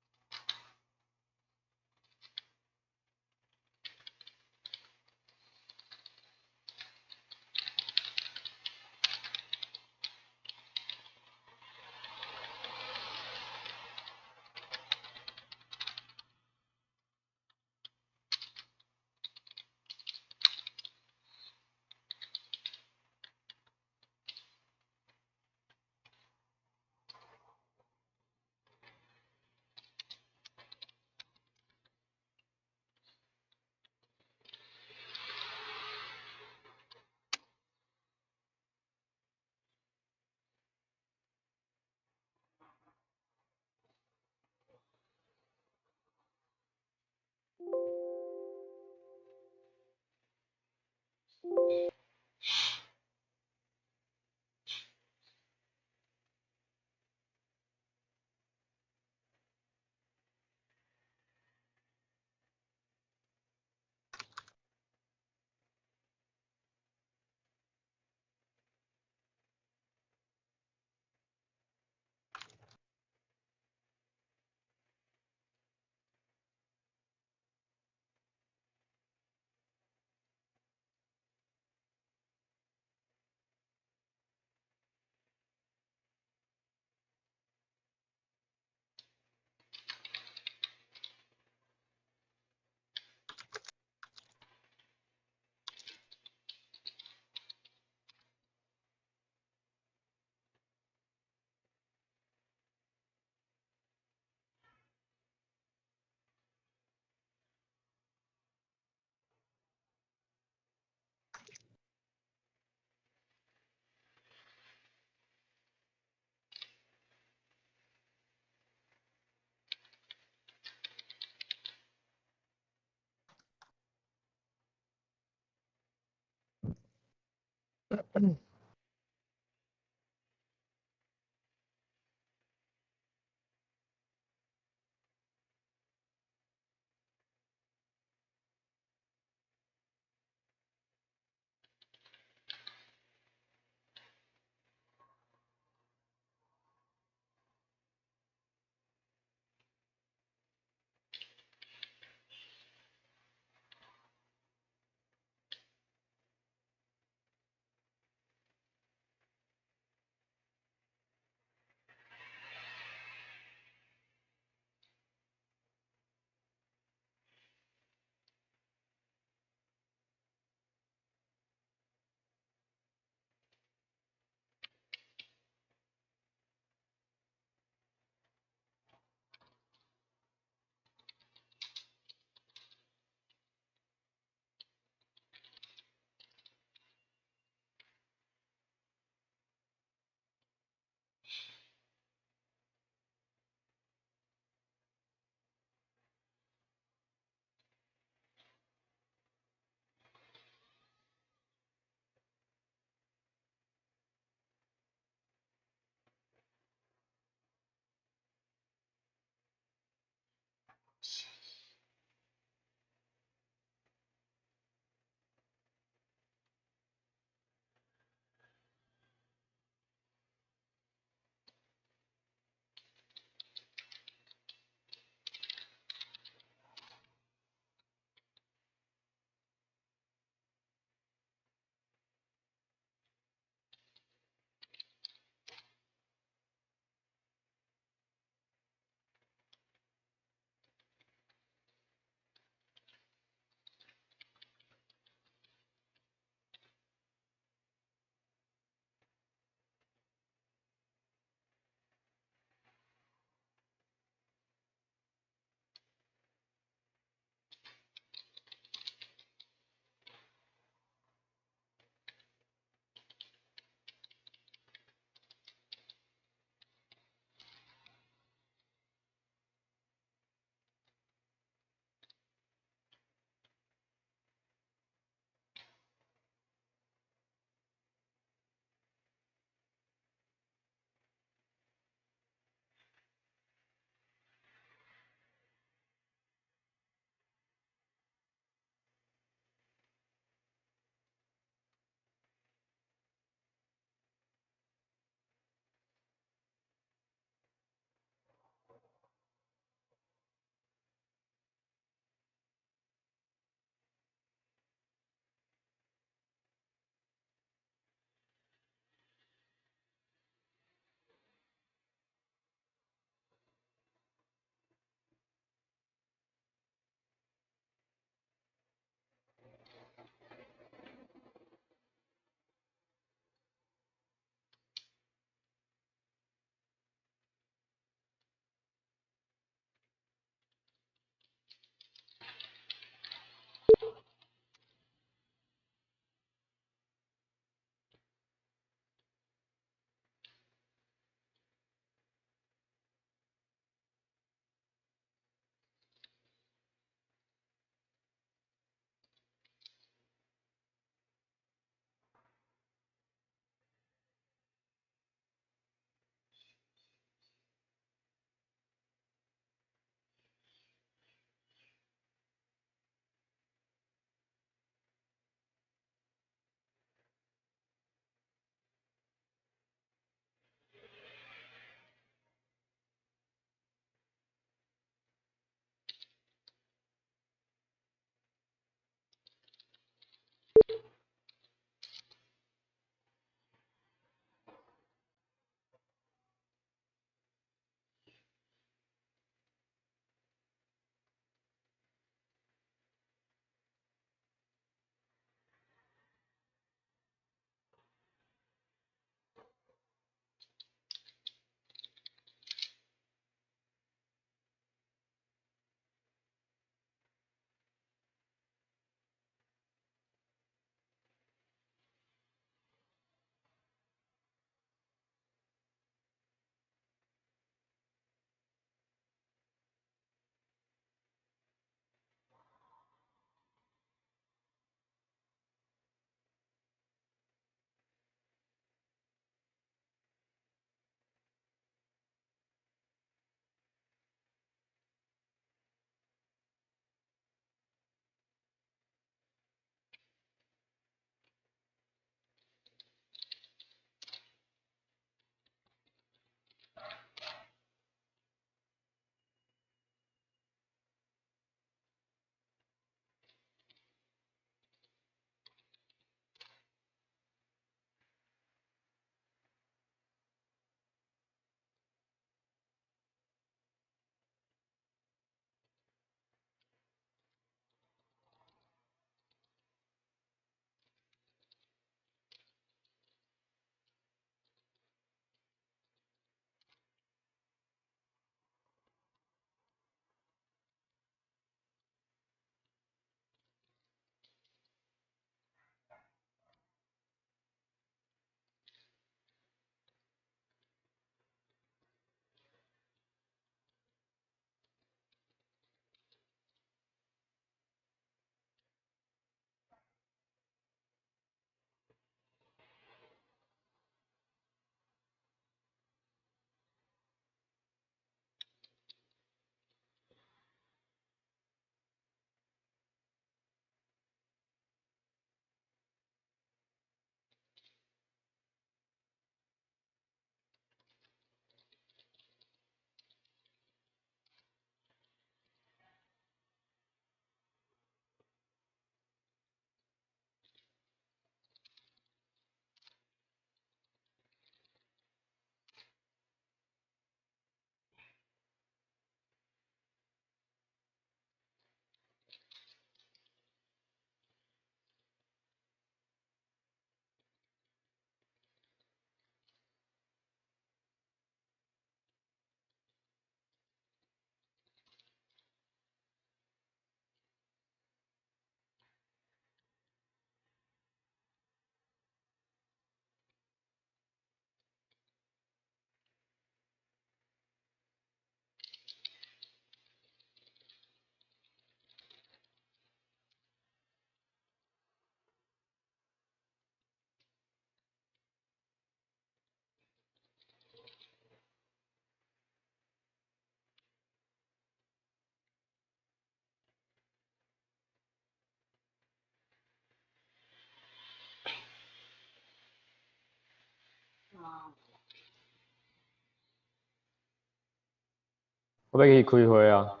我可以开会啊，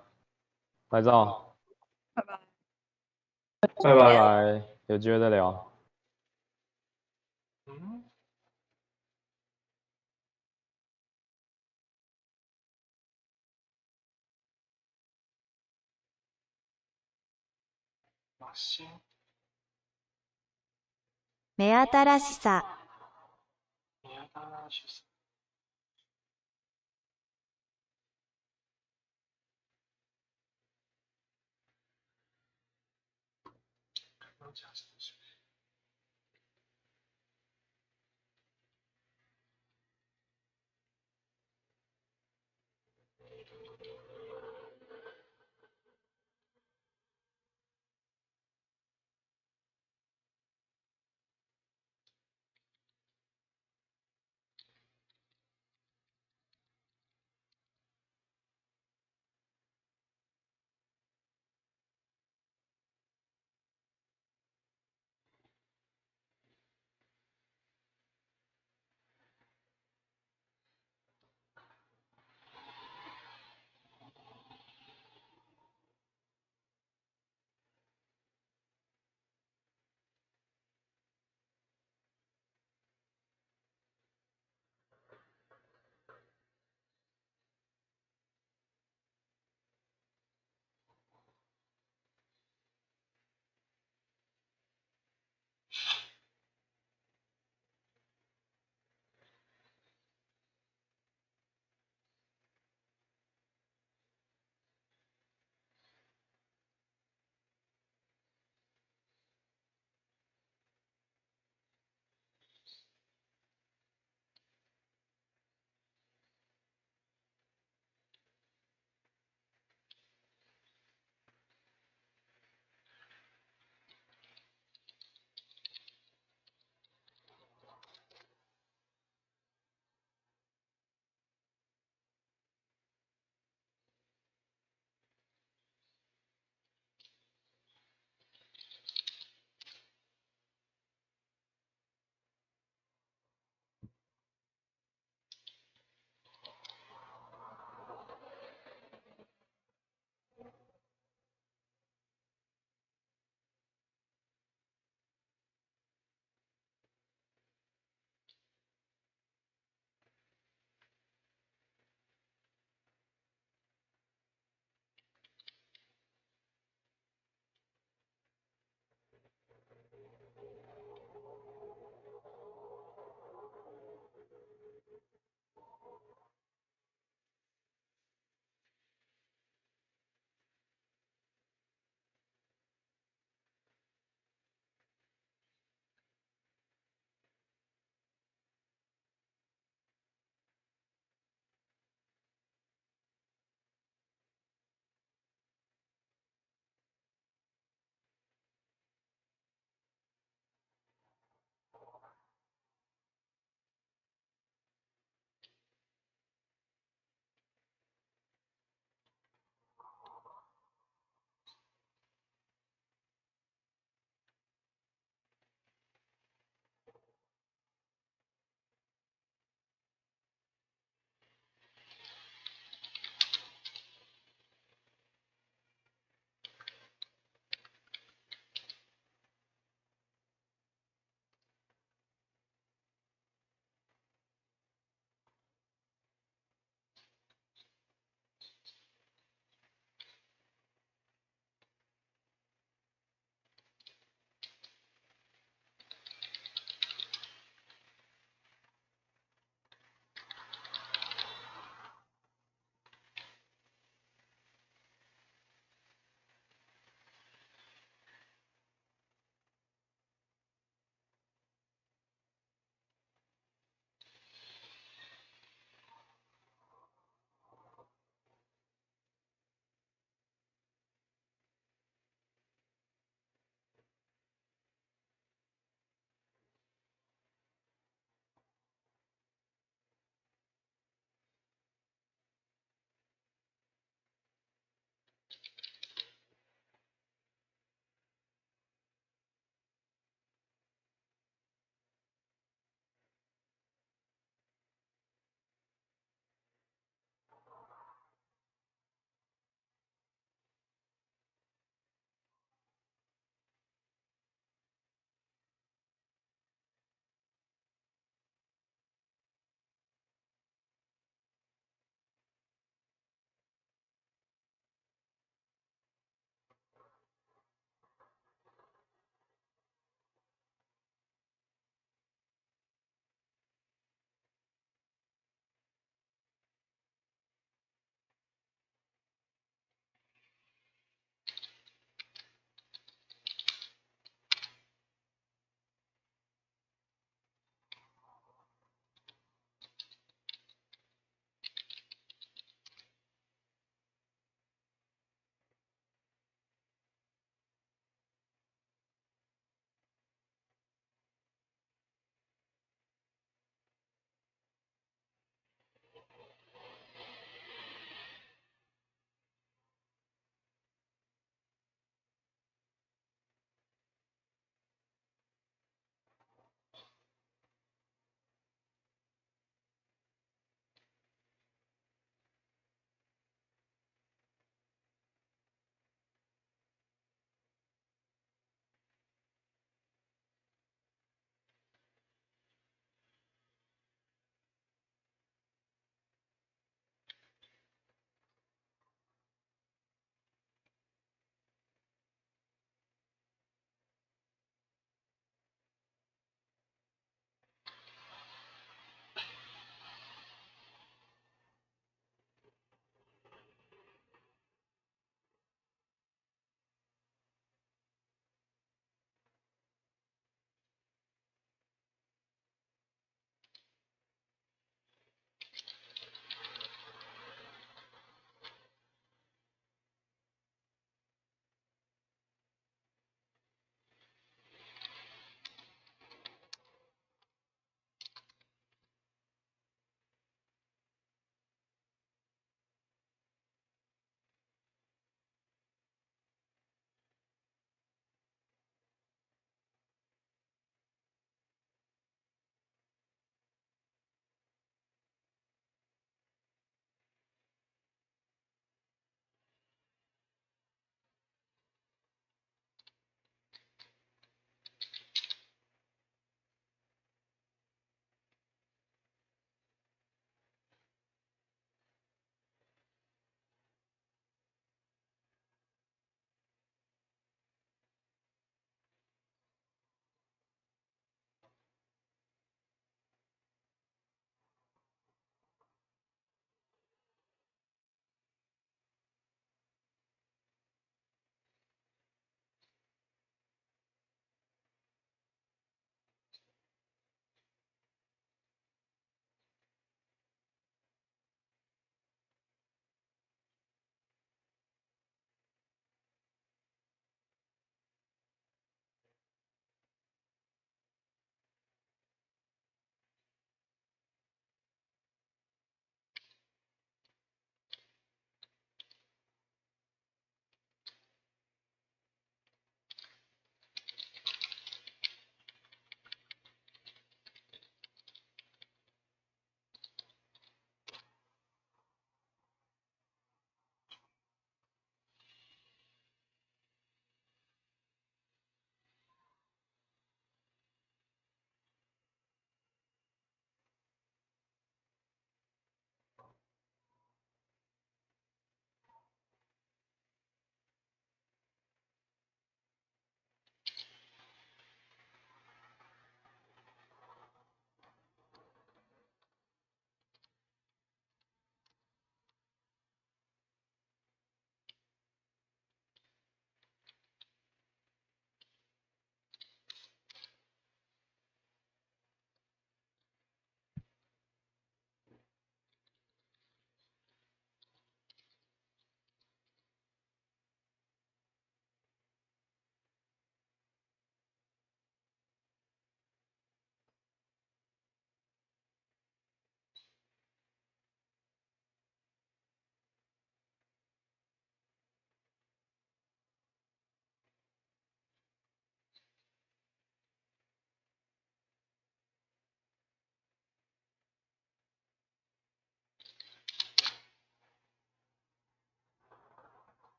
来照，拜拜。拜拜拜。拜，有机会再聊。嗯，马新，目新しさ、宮田主さん。刚讲什么是？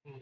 嗯。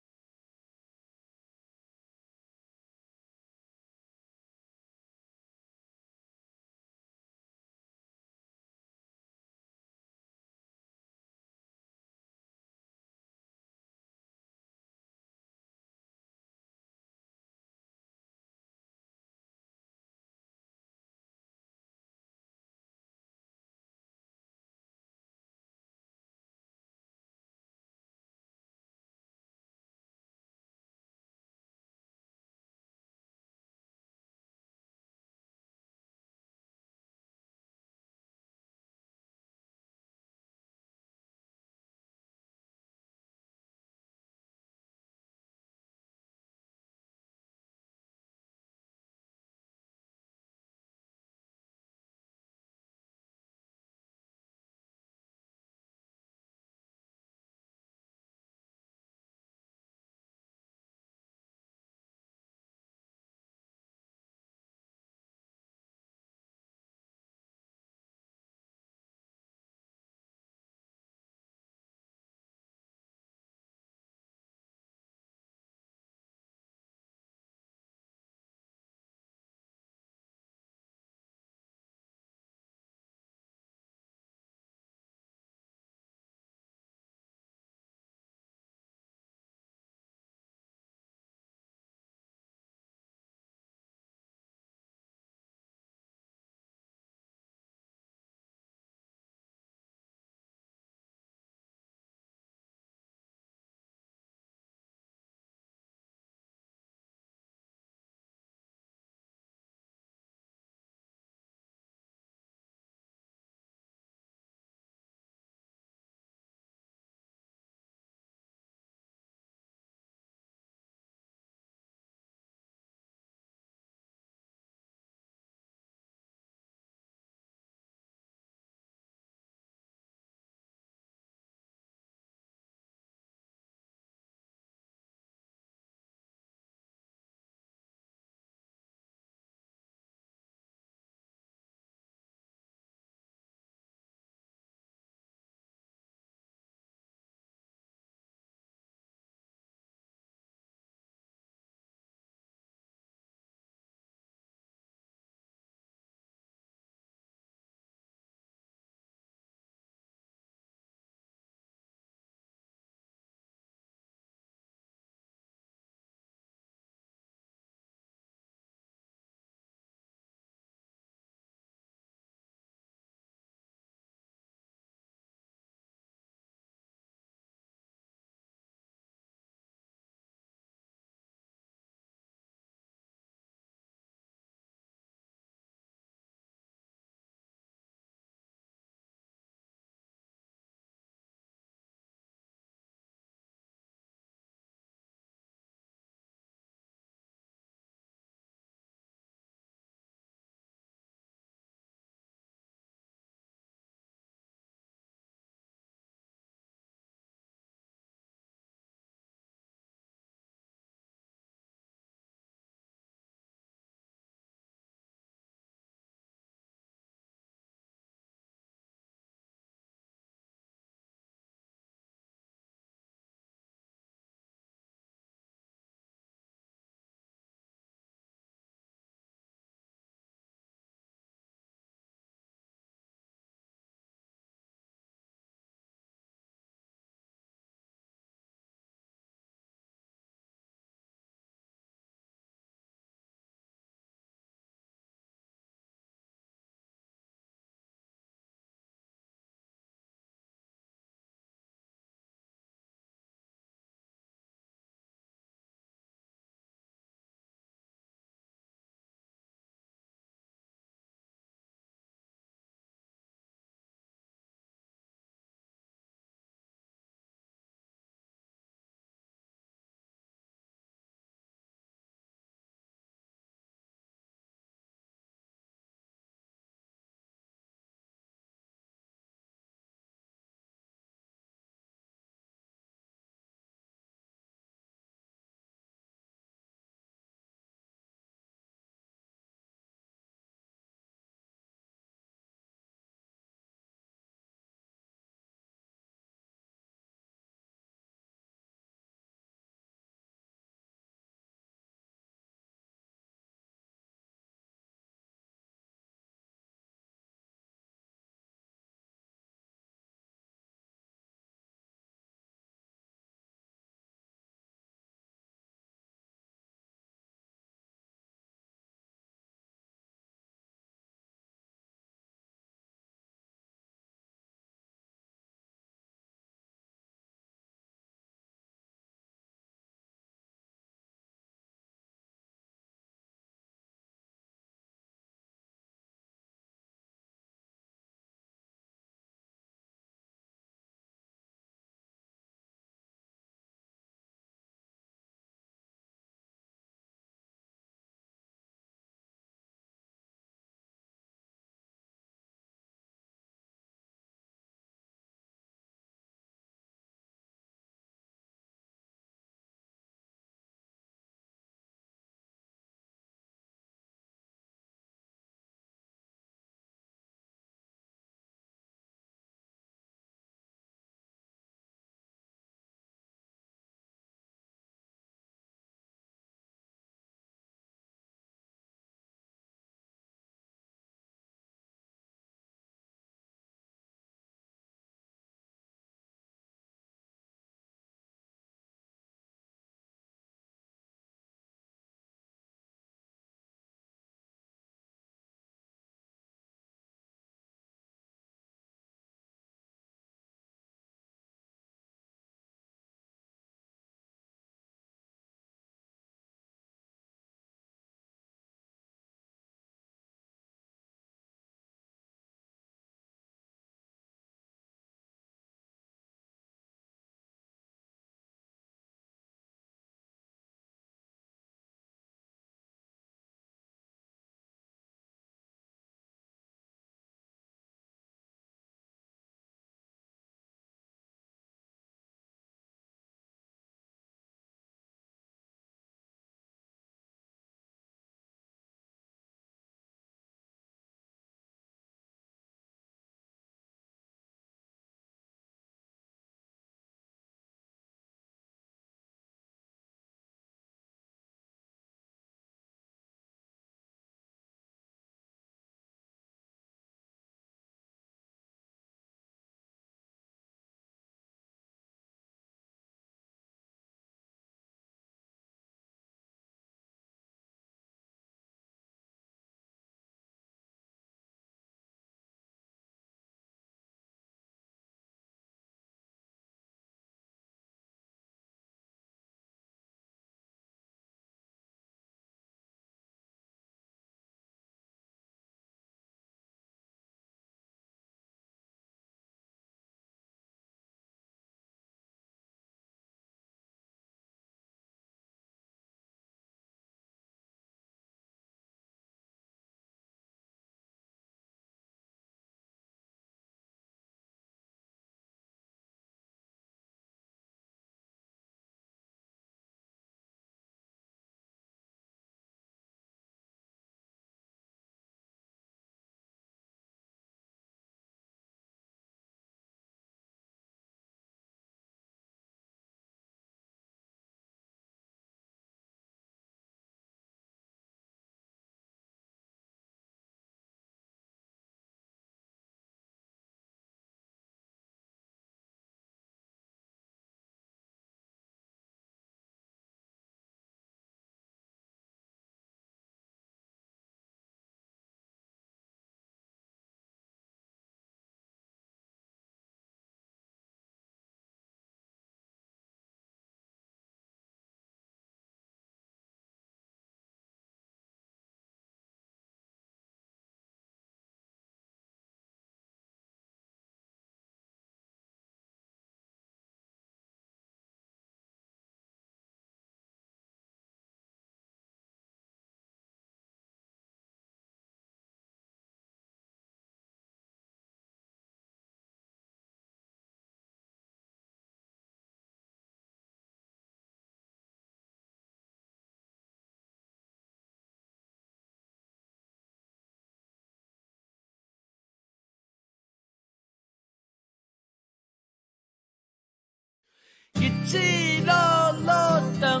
子落落长，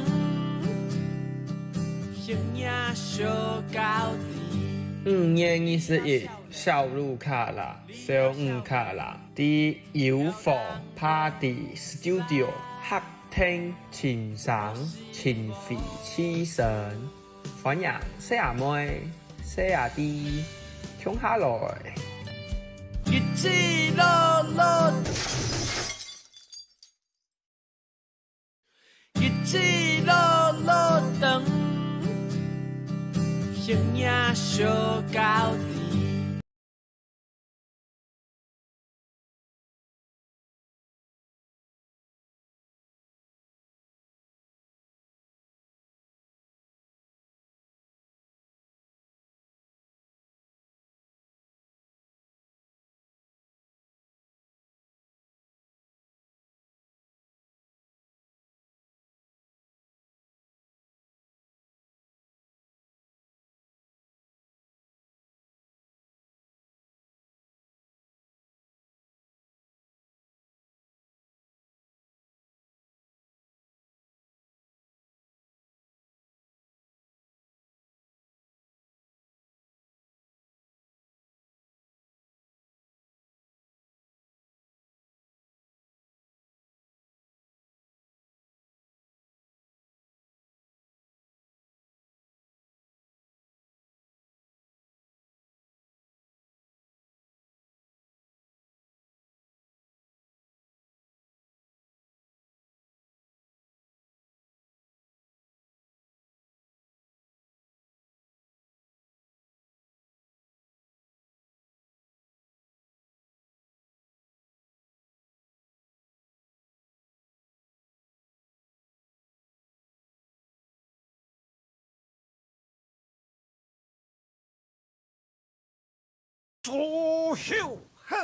形影相交5月21日，少女卡拉、小五卡拉伫油房拍伫 studio 合听琴声，情费起身，欢迎小阿妹、小阿弟冲下来。日子落落，日子落落长，形影相交左右呵，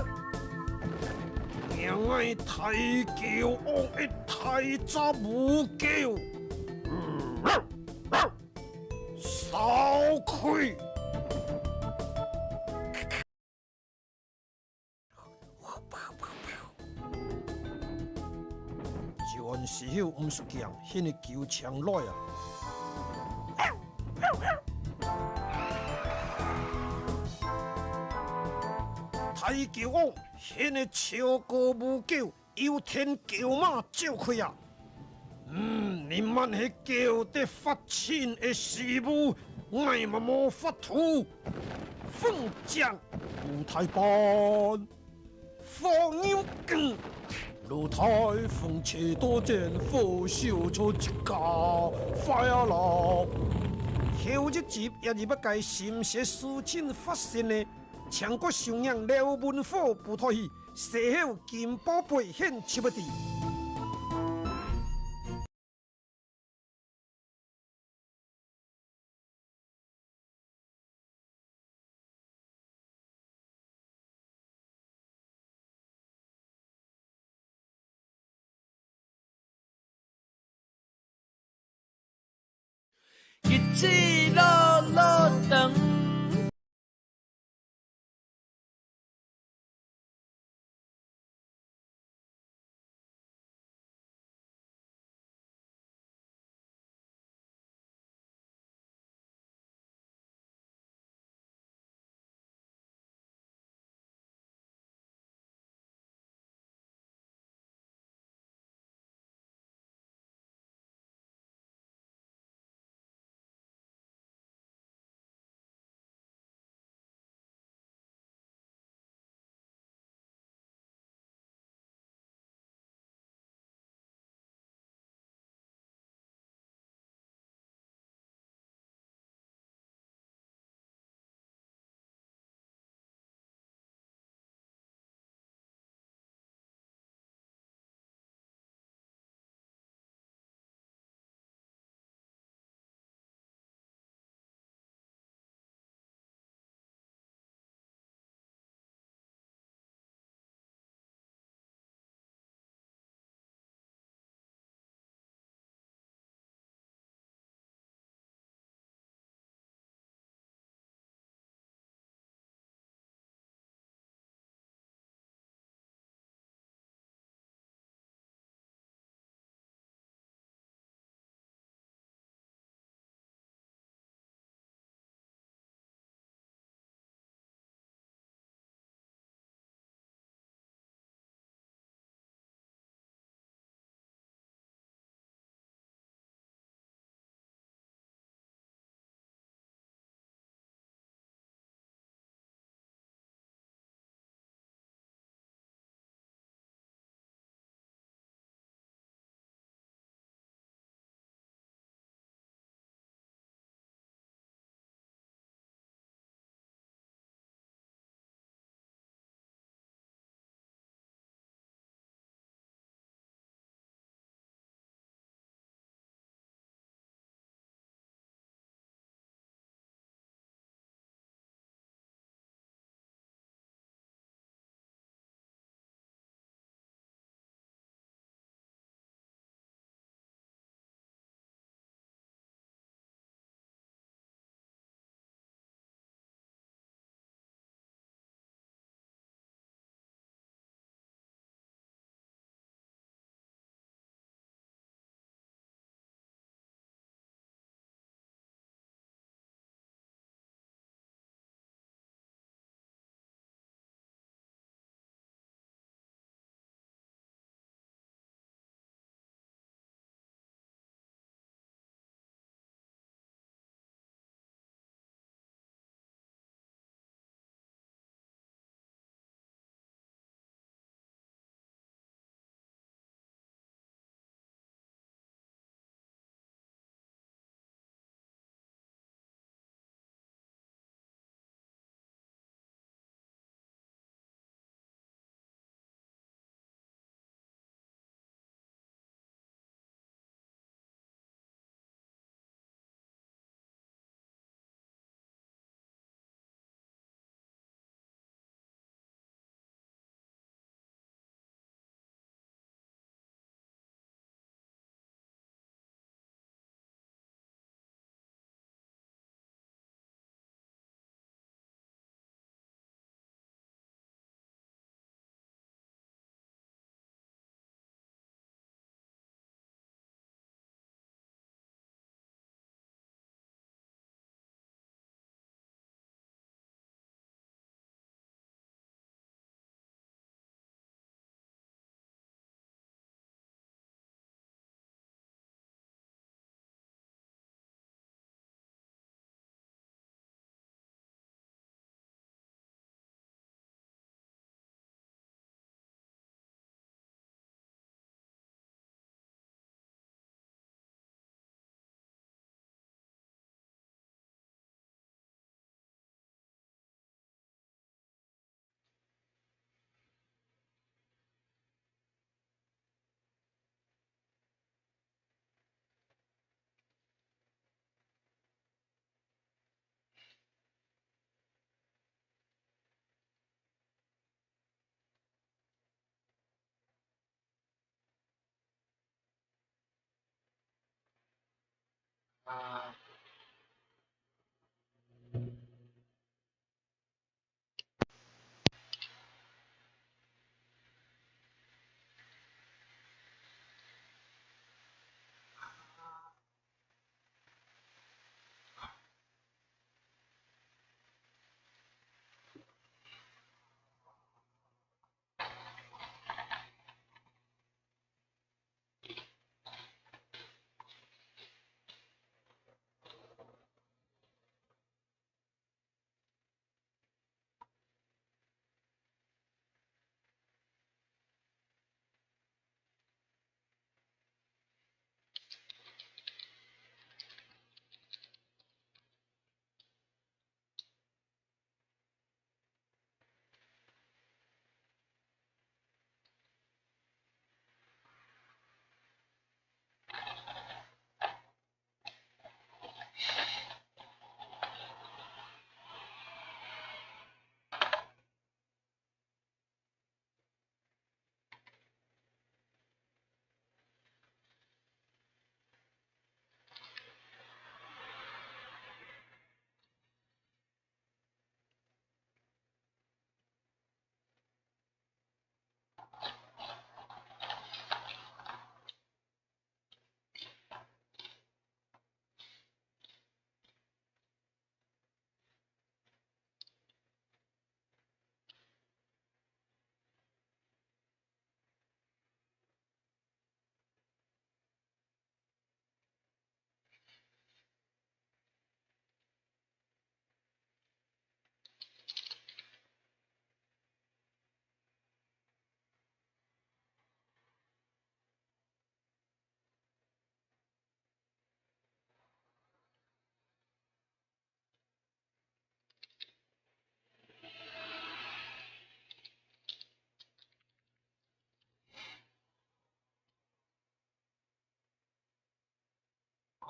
让爱太骄傲的太早无救，扫开。就按时候唔是强，迄个球强来啊！太骄傲，迄个超高无救，有天叫马照开啊！你们迄叫得发青的事物，我嘛无法度。凤将舞台班，放牛梗，露台风车多见，火烧出一家快乐。后一集也是要改新式事情发生的。强国上映廖文虎舞台戏，西后金宝贝献七不地。日子落落长。啊。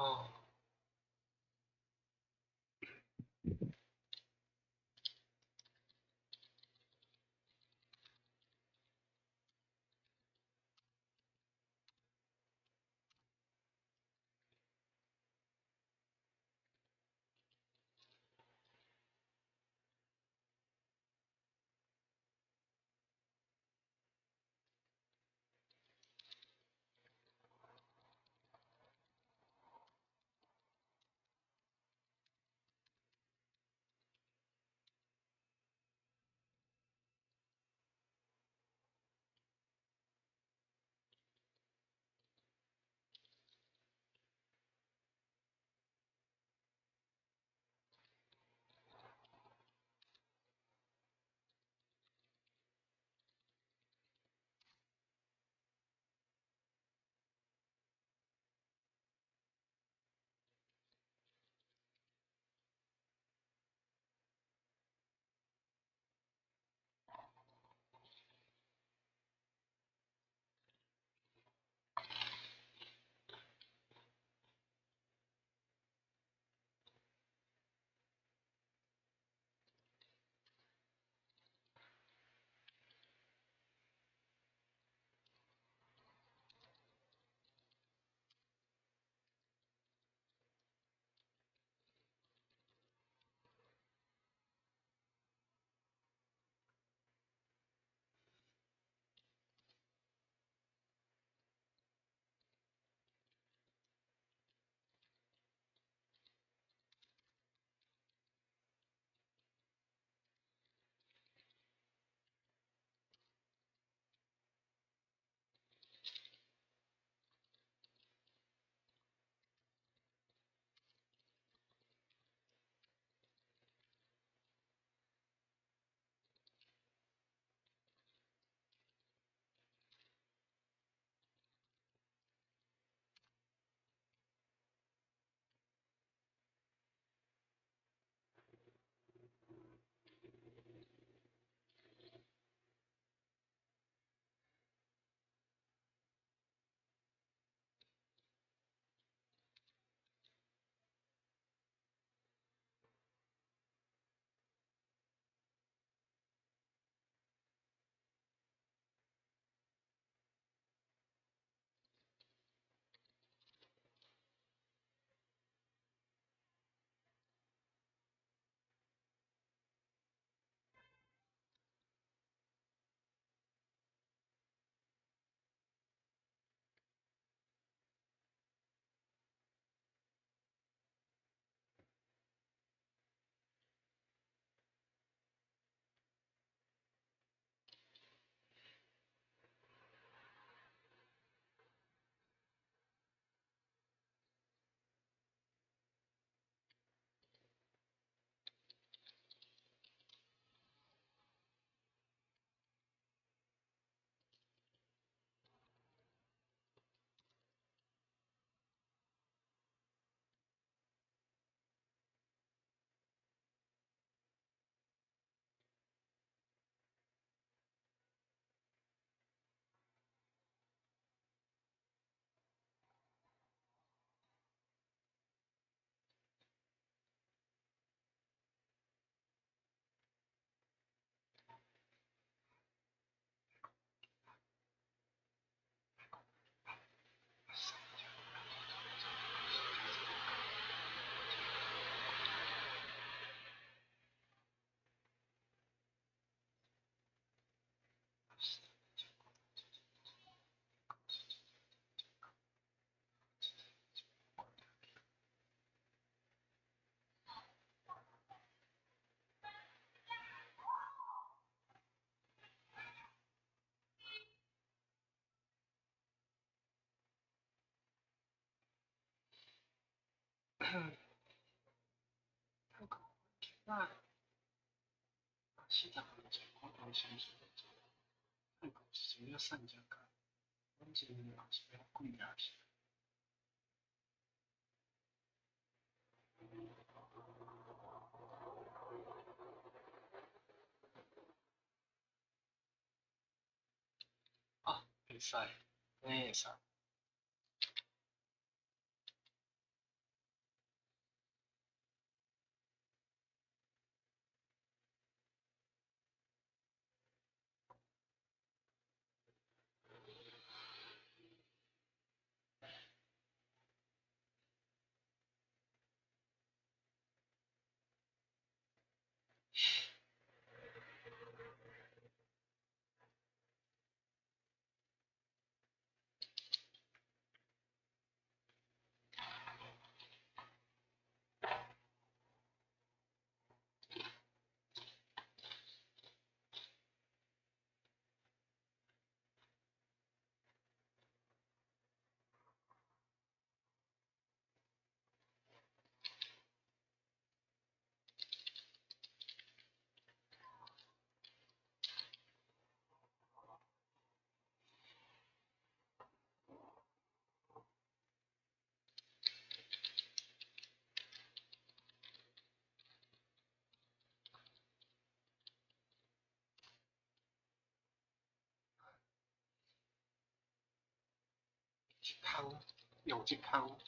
哦。那西藏的我都相信，泰国是要善加干，反正也是要贵啊是。啊，会使，会使。康永吉康。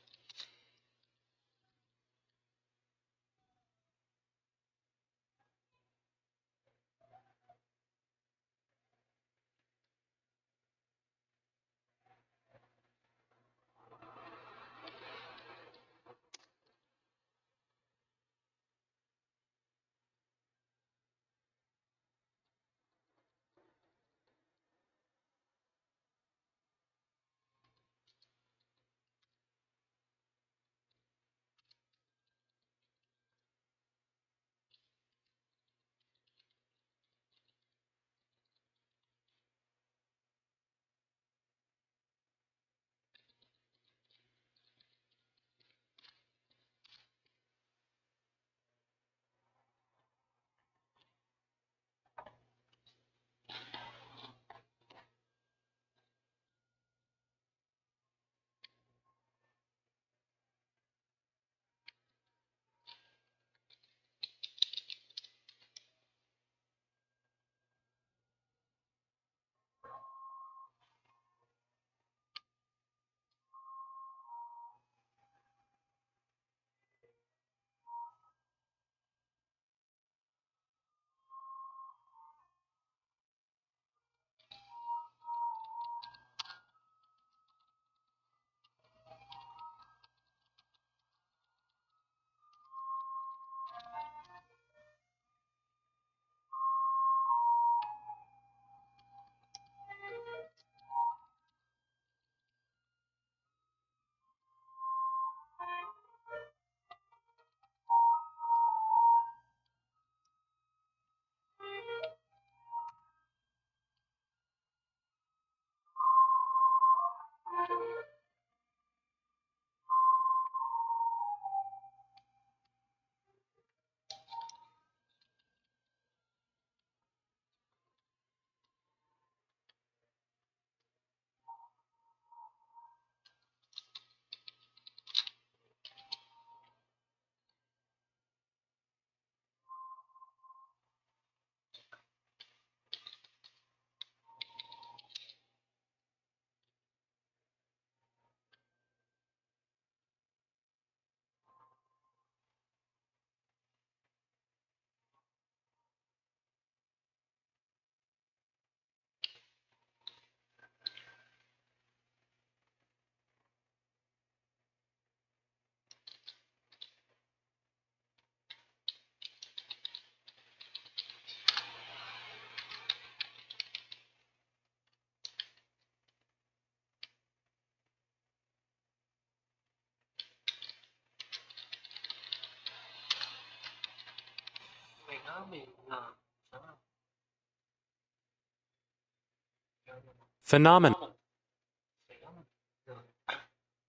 Phenomenon.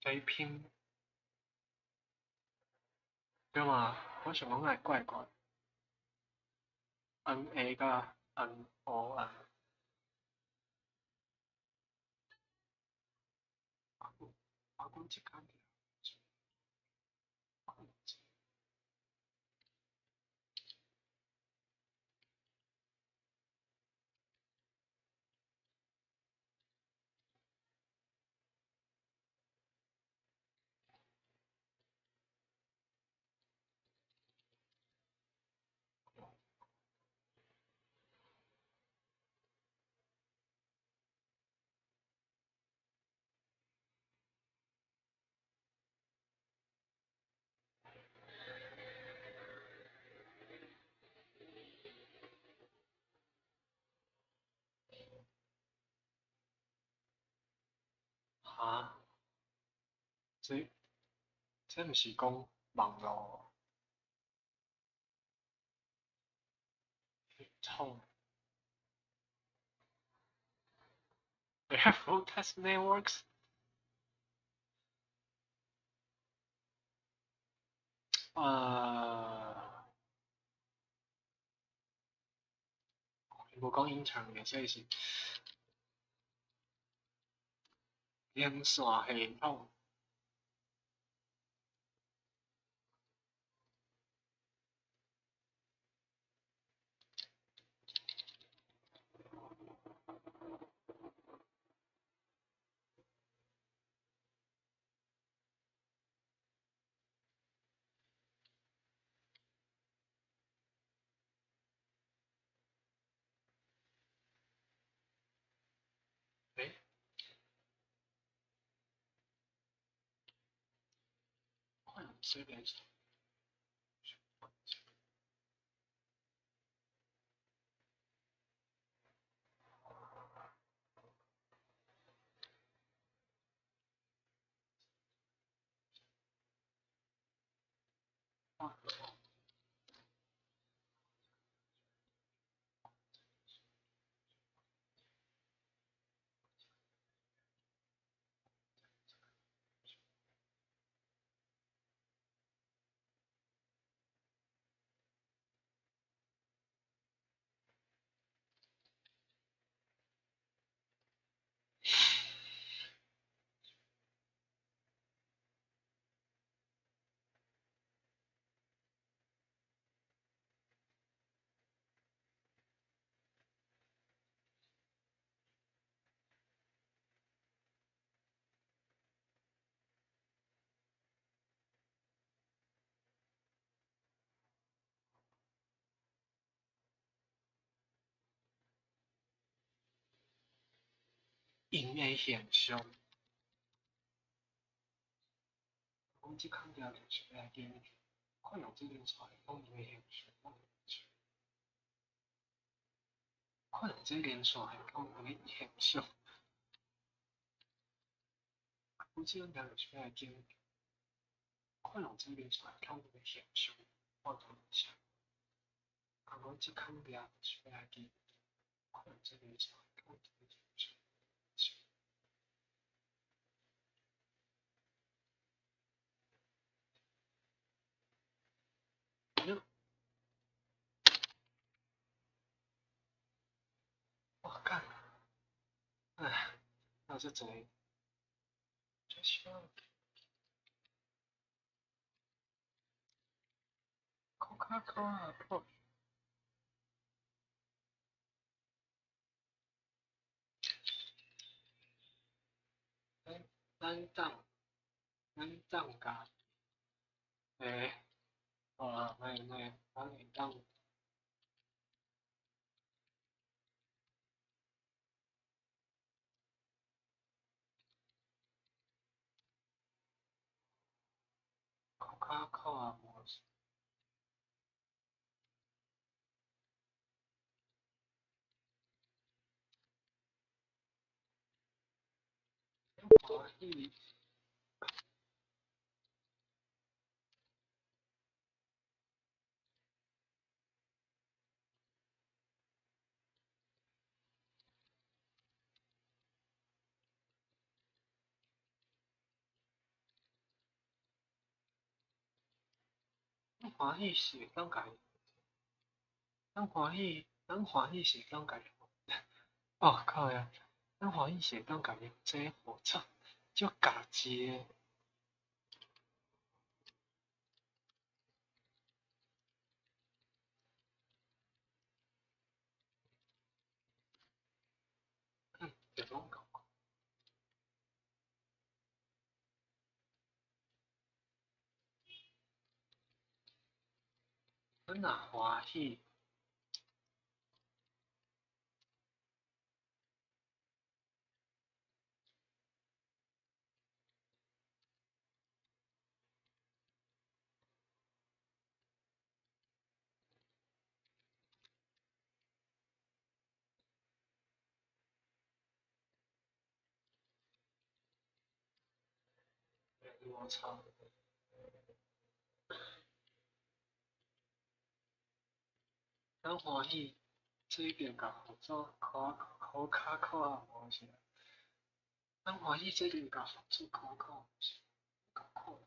Cái phim 对嘛？我想讲爱怪怪，NA 甲 NON。我讲一工哈，这毋是讲网络痛。They have broadcast networks. 无讲 internet， 所以是连线系统。诶，快点随便说。因的现象，我们即空调就是来电，可能这边出来讲因的现象，可能这连线系讲因的现象，我即空调就是来电，可能这边出来讲因的现象，我同一下，我即空调就是来电，可能这边出来讲因的现象。我干，哎，那是谁？这需要 Coca-Cola Pro。咱家，诶，咱会当。Coca-Cola 模式。可以。欢喜是感觉，咱欢喜是感觉，哦靠呀，咱欢喜是感觉这好操，就家己的。就拢共款。咱若欢喜，我操！咱欢喜，这边甲合作考卡考啊，无是。咱欢喜这边甲合作考考，考考。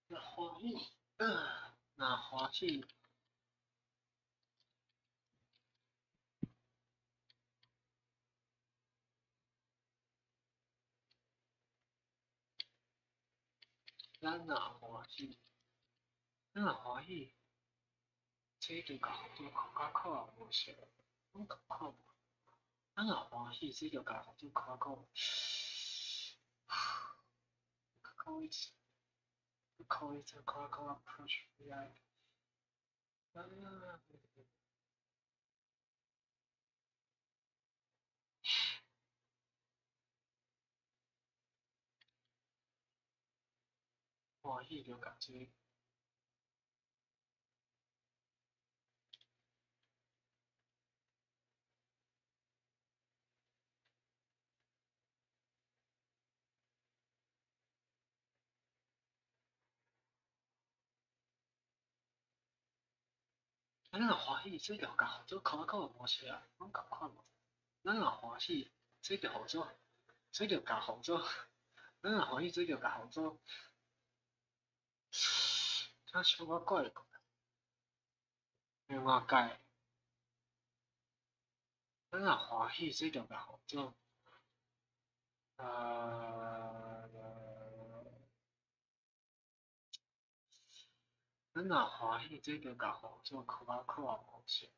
若欢喜，若欢喜。咱若欢喜，这就甲合作考卡考啊，无是。拢共款无。咱若欢喜，这就甲合作考考。考一次考approach AI。欢喜就甲这。咱若欢喜，这条甲合作考考无是啊，拢共款无。咱若欢喜，这条合作，这条甲合作，咱若欢喜，这条甲合作，这小可怪，另外解。咱若欢喜，这条甲合作，咱若欢喜，这条甲合作考啊无是。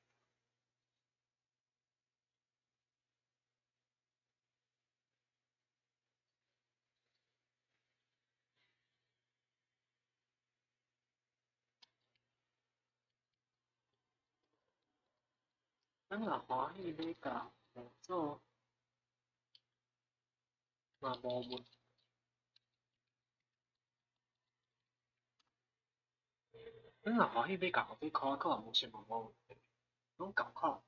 咱若欢喜要甲合作，嘛无问。咱若欢喜要甲合作考无是嘛无问题，拢共款。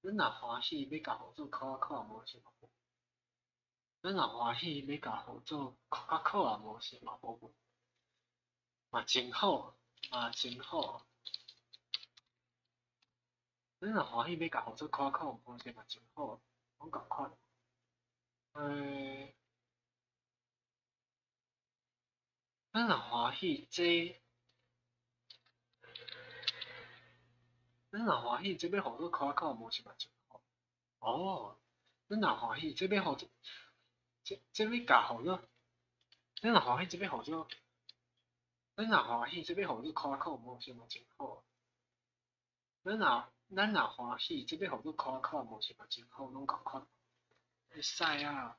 咱若欢喜要甲合作考无是嘛无。咱若欢喜要甲合作考啊无是嘛无问，嘛真好，嘛真好。咱若欢喜要甲合作考无是嘛真好，拢共款。咱若欢喜这，咱若欢喜这要合作考无是嘛真好。哦，咱若欢喜这要合作，这要甲合作，咱若欢喜这要合作，咱若欢喜这要合作考无是嘛真好。咱若欢喜这要合作考无是嘛真好，拢共款。会使啊。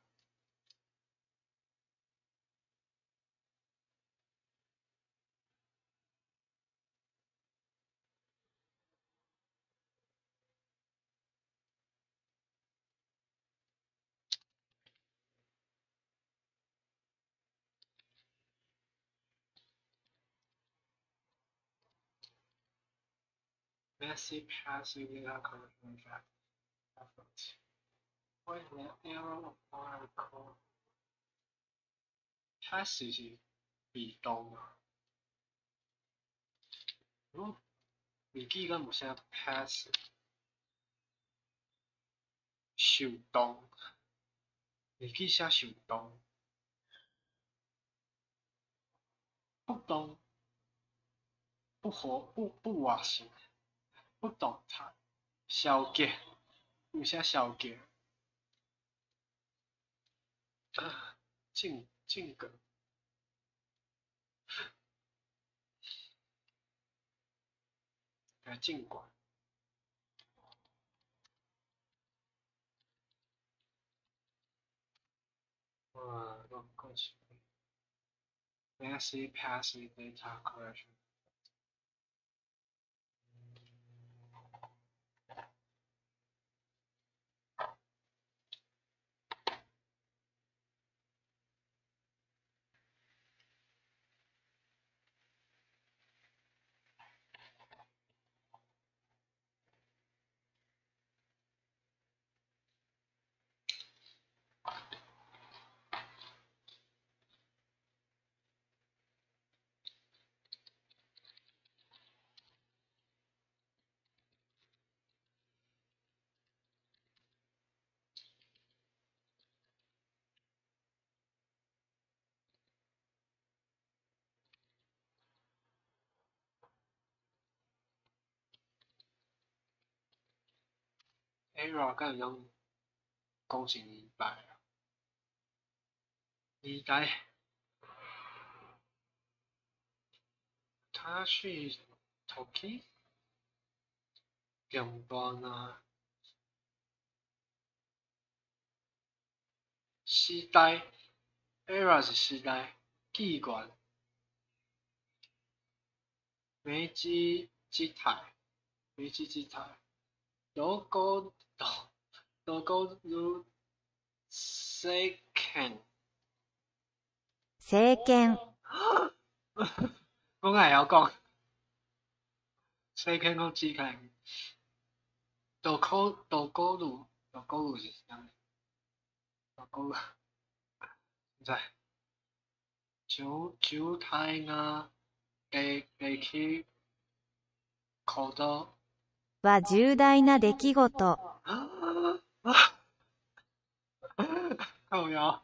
Massive passive without commercial effort. What is the error of article? Passive 是被动啊。未记敢有啥 passive。受动，你去写受动，不动，不活，不活性，不动态，消极，有写消极，性格。尽管，我过去 ，messy passive data collection。Era 敢有用讲成年代啊？年代，他去 Toki 中端啊，时代 ，Era 是时代，纪元，明治时代，明治时代，どこの政権。政権。我硬係有講，政權我知嘅，どこ是啥？どこ？唔知。状態が地區行動は重大な出来事。靠腰，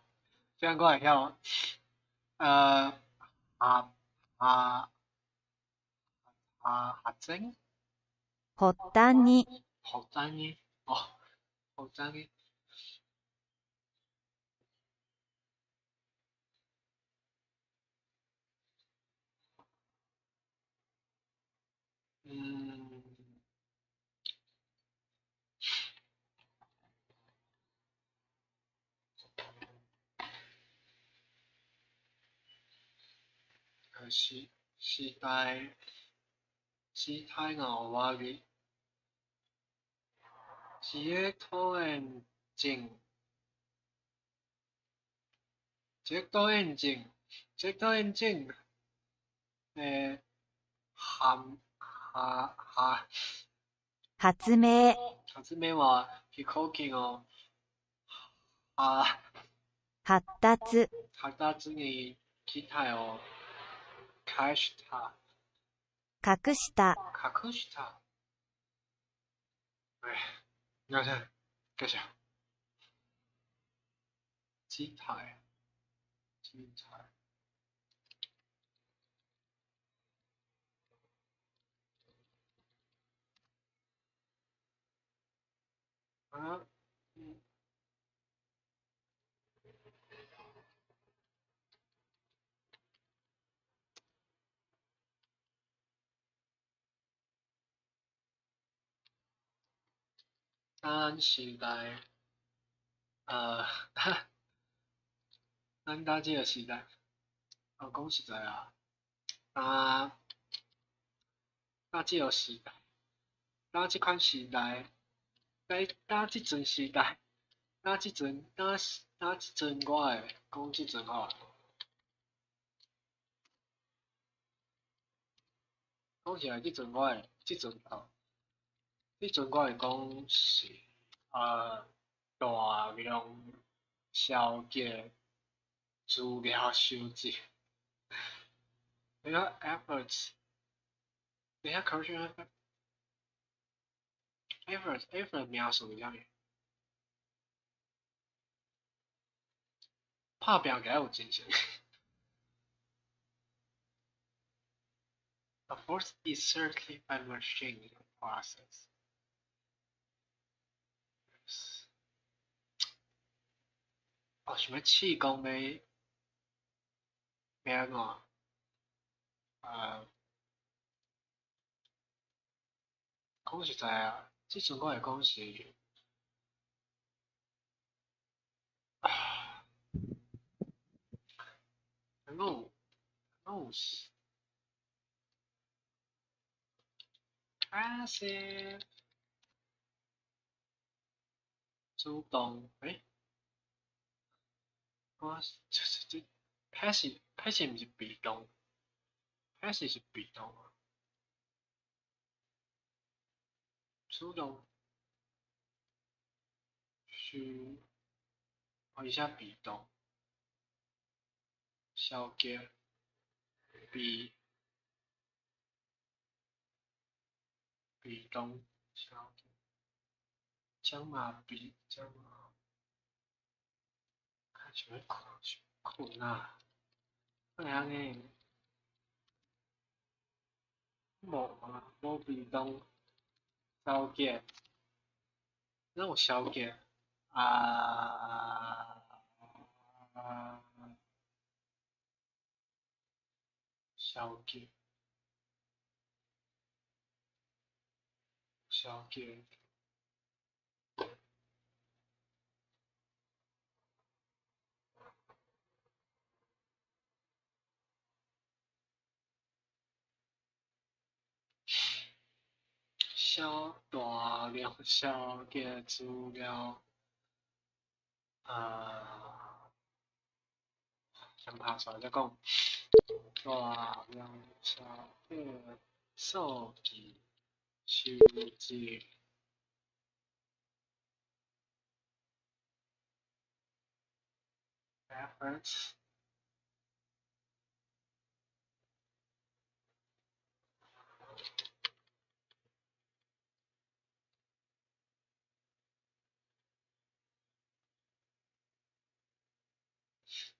这样我会晓。発展に。発展に。発展に。時代が終わり，一個拖延症，発明は飛行機の発達に機体を隠した。你看，干啥？機體。咱時代，咱打這個時代，講實在啊，打這個時代，打這款時代，打這陣時代，打這陣我會講這陣好。講起來，這陣我會講是大量消極資料收集。你看 efforts， 你看 correction effort 描述一下。拍拼个有精神。A force is certainly by machine process. 哦，想要气功要安怎？讲实在啊，即阵我会讲是我有 passive 主动我这 passive 毋是被动 ，passive 是被动啊，主动是一下被动，消极被动消极，将嘛被将嘛，看什么困啊？会安尼？无被动消极，那有消极消极。消极。小大量消极资料，先拍出来再讲。大量消极数据收集。efforts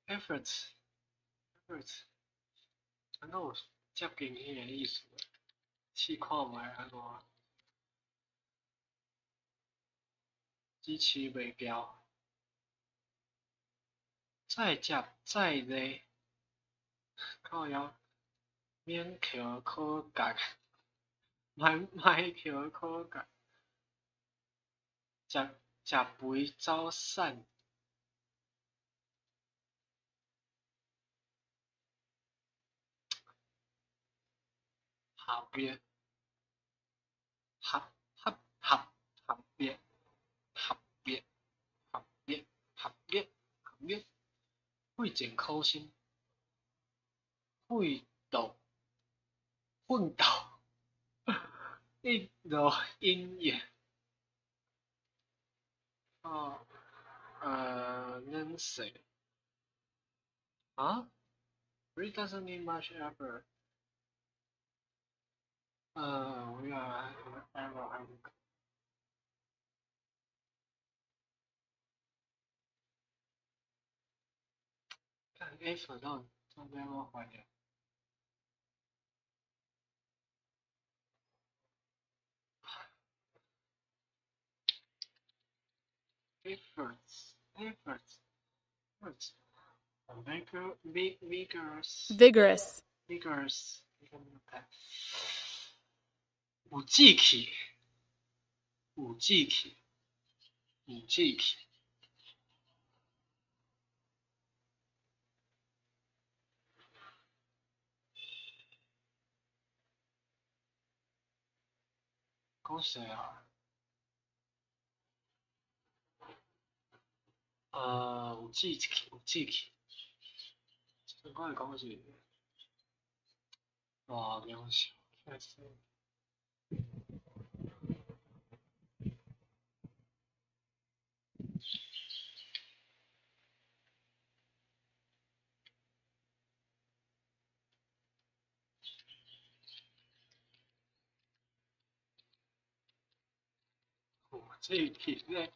efforts， 安怎有接近迄个意思？试看觅安怎？支持袂标，再接再热，靠腰免桥可改，买桥可改，食肥走散。合约，合约，费尽苦心，奋斗，一路音乐，能说啊 ？It doesn't need much effort. We are ever having. 看 effort 到边个环节 ？efforts. Vigorous. 有志气。讲实啊，有志气。我会讲是大量小开始。志气咧。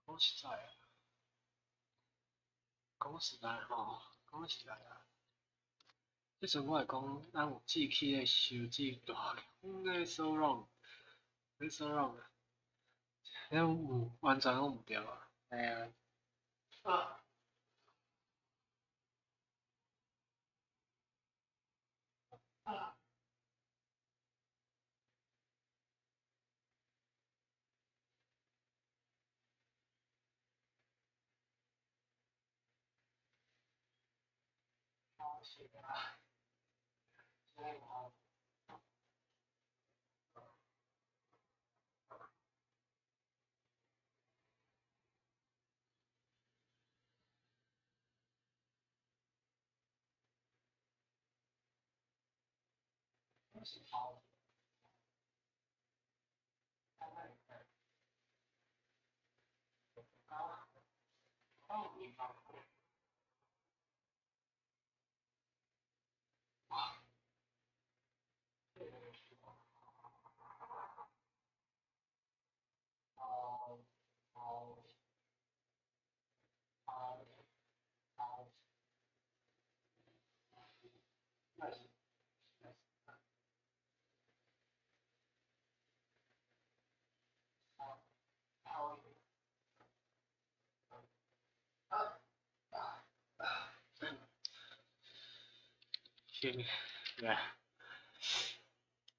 讲实在啊，讲实在吼，讲实在啊，即阵我会讲，咱有志气的收集大量，那 so wrong，那 so wrong 啊，咱有完全讲毋对啊，哎啊。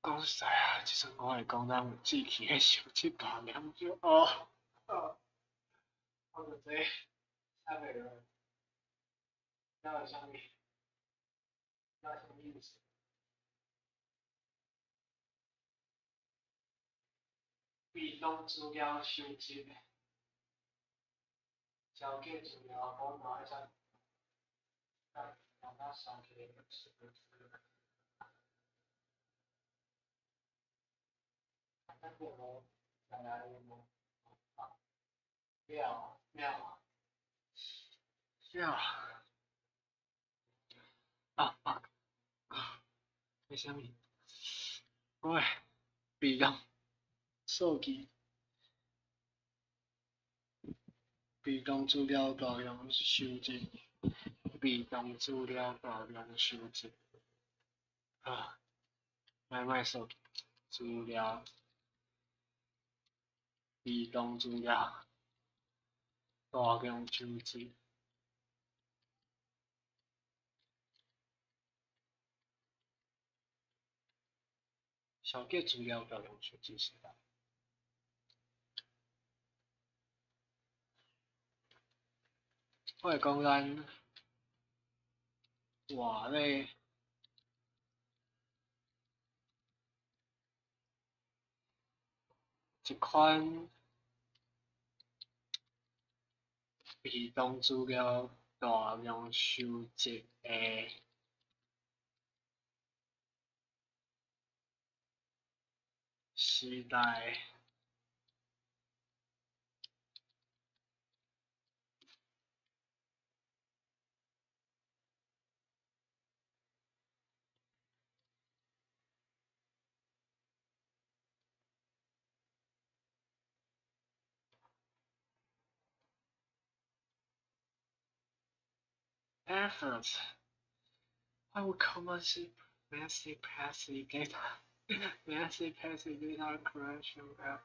讲实在啊，即阵我会讲咱有志气的收集大量就我就这猜袂落，那有啥物？那什么意思？被动资料收集，交给资料库拿一张，让它上去妙啊fuck 为什么？喂，被动数据，被动资料大量收集，被动资料大量收集啊，卖数据资料，被动资料大量收集。小结资料大量收集是啥？我会讲咱话咧，一款被动资料大量收集的时代。Effort. I would call massive passive data, massive passive data collection effort.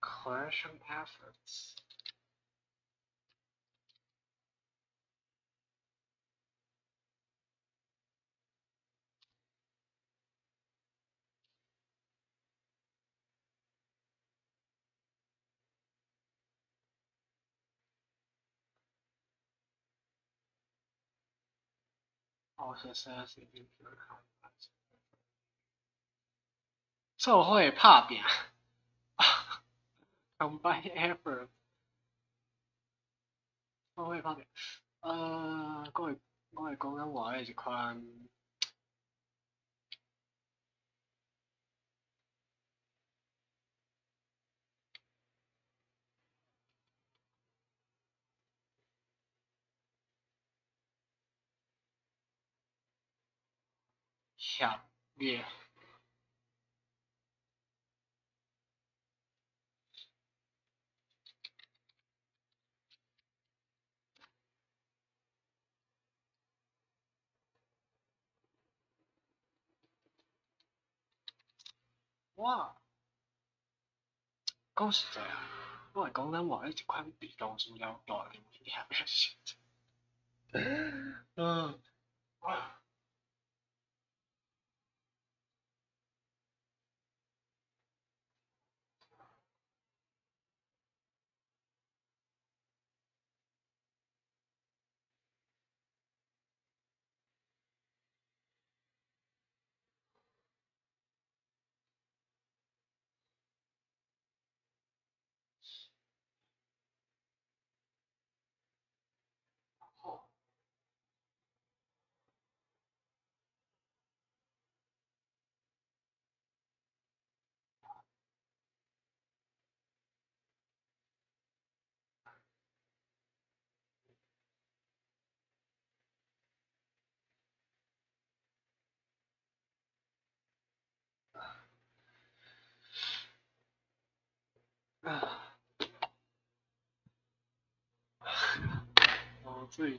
Collection efforts. Also says if you做伙拍拼，combine effort， 做伙拍拼。我会讲咱话的一款。协议。我讲实在啊，我会讲咱话一款被动资料大量协议实在。嗯。哦，对。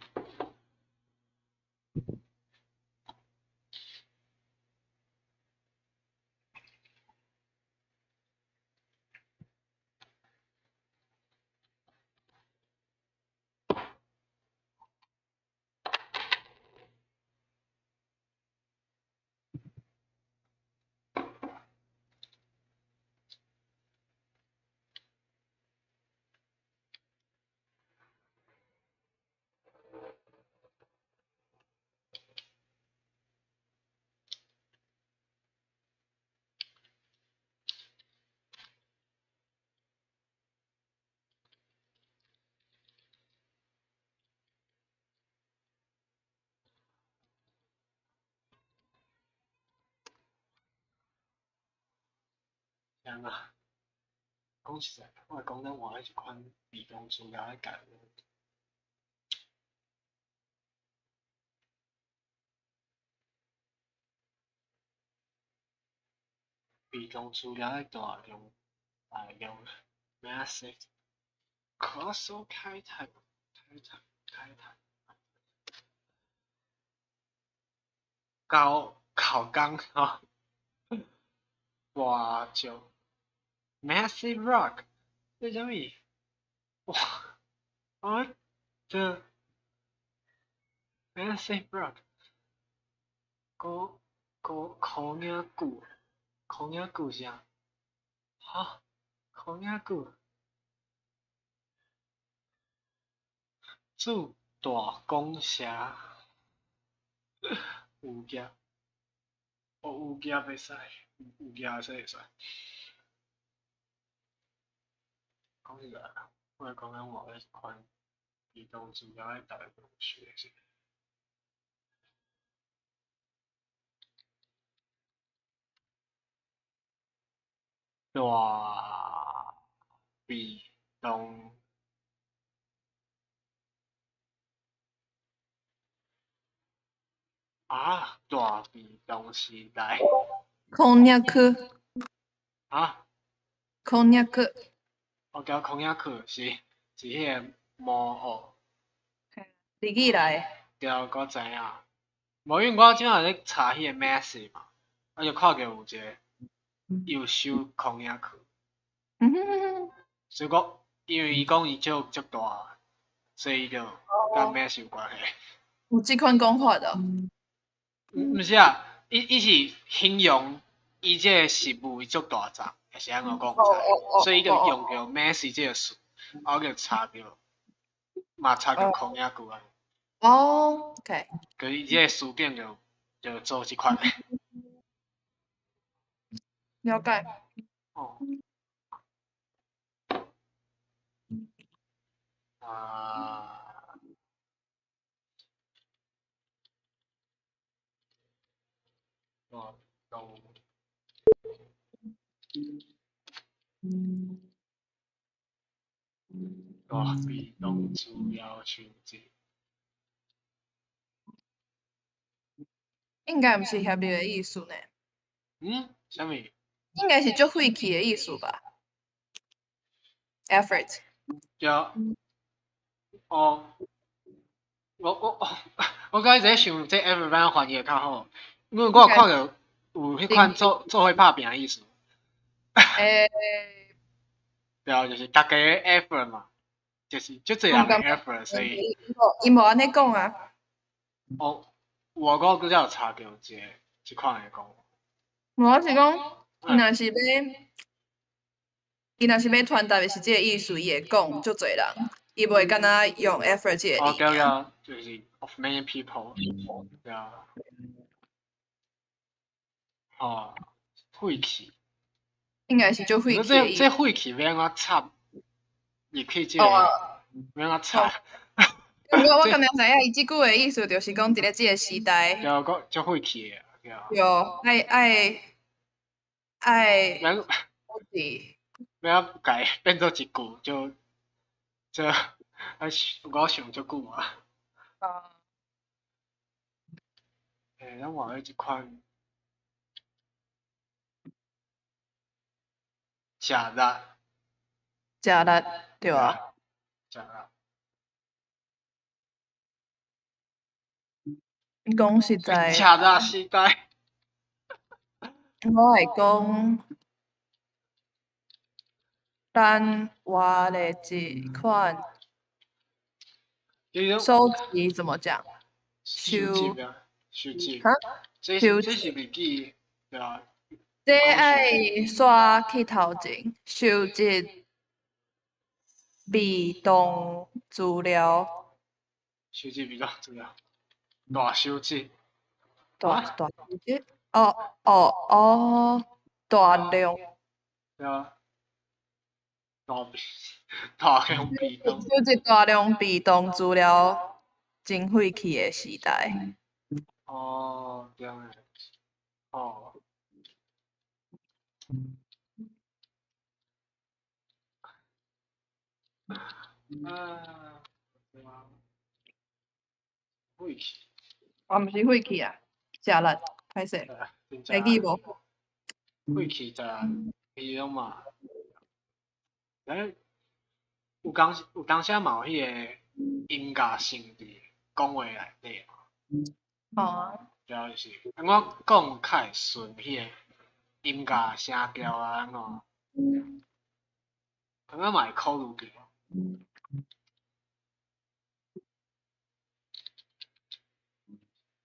听啊，讲实在，我会讲咱话一款被动资料的概念。被动资料的大量 massive colossal 开台考纲啊，哇就 massive rock 这什么？哇，啊这 massive rock 考领句，考领句啥？哈，考领句。祝大公社有夹，有夹袂使，有夹会使。讲实在，我讲咱话的一款被动资料的大量学习。大被动啊，大被动时代。こんにゃく。啊？こんにゃく。我叫こんにゃく是迄个毛学。日语来。对，我知影。无因为我即摆咧查迄个 message 嘛，我就看到有一个优秀こんにゃく。所以讲，因为伊讲伊足大，所以伊就甲 message 有关系。有即款讲法的。毋是啊，伊是形容伊即个事物伊足大张，还是安怎讲？所以伊就用着 message 即个词，我就查着，嘛查着こんにゃく啊。哦 ，OK。可是伊即个词典就做即款诶。了解。哦。啊。大被动资料处置。应该毋是协力的意思呢，啥物？应该是足费气的意思吧？effort。对啊。哦，我刚才想这 F 班翻译较好，因为我有看到有迄款做伙拍拼的意思。对啊，就是大家的 effort 嘛，就是就这样的 effort， 所以。伊无安尼讲啊。哦，我个比较有差着一款的讲。我是讲，伊若是要传达的是即个意思，伊会讲足侪人，伊袂敢若用 effort 即个字。对啊，就是 of many people。对啊。费气。应该是足费气的意思。这费气要安怎插？也可以即个。要安怎插？我敢若知影，伊即句的意思就是讲，伫咧即个时代。对啊，足费气的。对，爱。要改变做一句就我想足久啊。咱换了一款。食力。食力，对啊。食力。讲实在。食力时代。我会讲，咱画的一款收集怎么讲？收集啊，收集。这是笔记，对啊。这爱刷去头前，收集被动资料。收集被动资料。大收集。大收集。大量。对啊。大量被动。收集大量被动资料，真费气的时代。哦，对啊。哦。费气。我毋是费气啊，食力，歹势。会记无？费气咋？伊拢嘛。有当时嘛有迄个音乐性伫讲话内底嘛。哦。主要就是，我讲较会顺迄个音乐声调啊，安怎？感觉嘛会考虑着。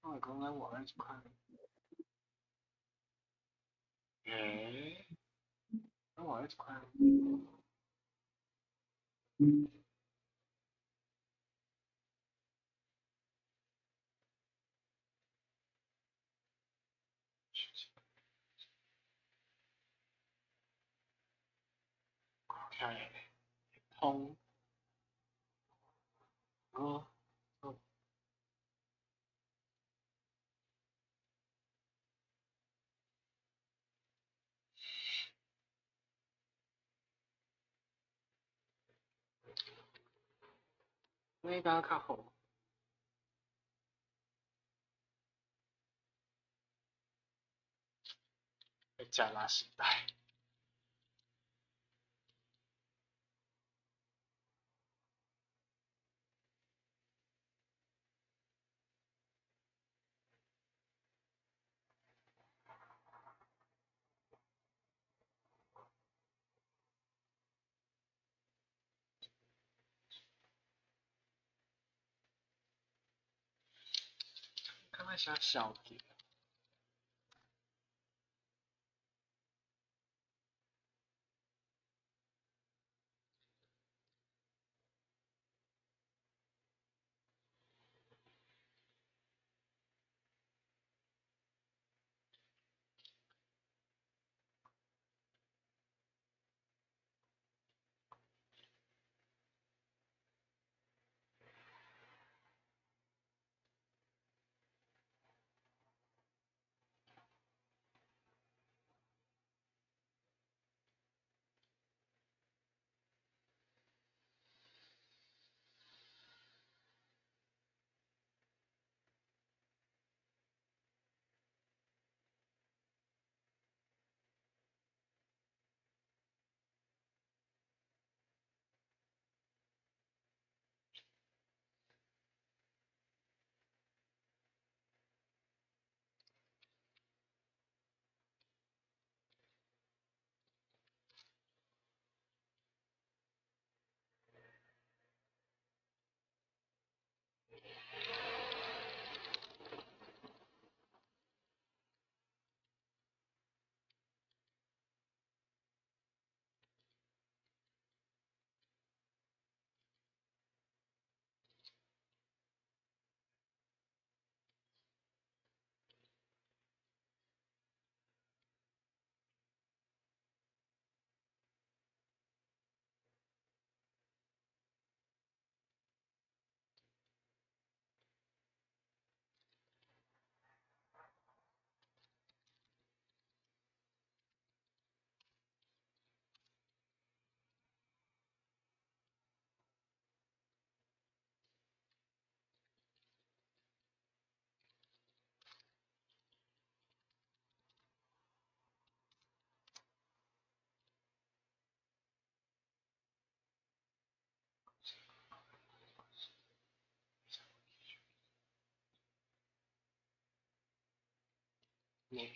我会讲咱换一款。咱换一款。通。哪敢较好？食力时代。看看啥小点。ね。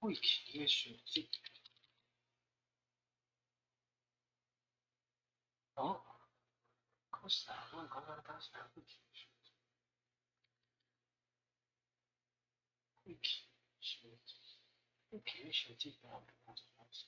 会期的学籍。哦，可是啊，我刚刚当时还会期学籍，会期学籍，会期的学籍不要不要这样子。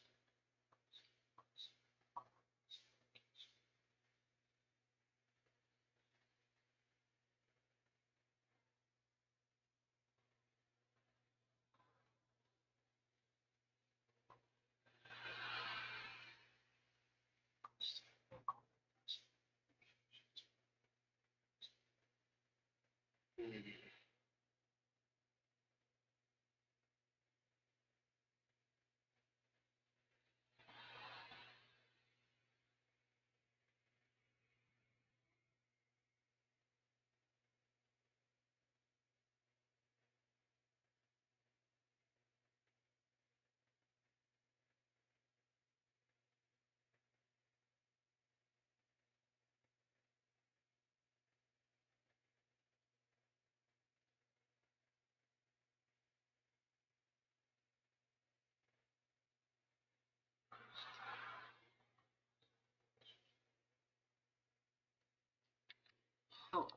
好。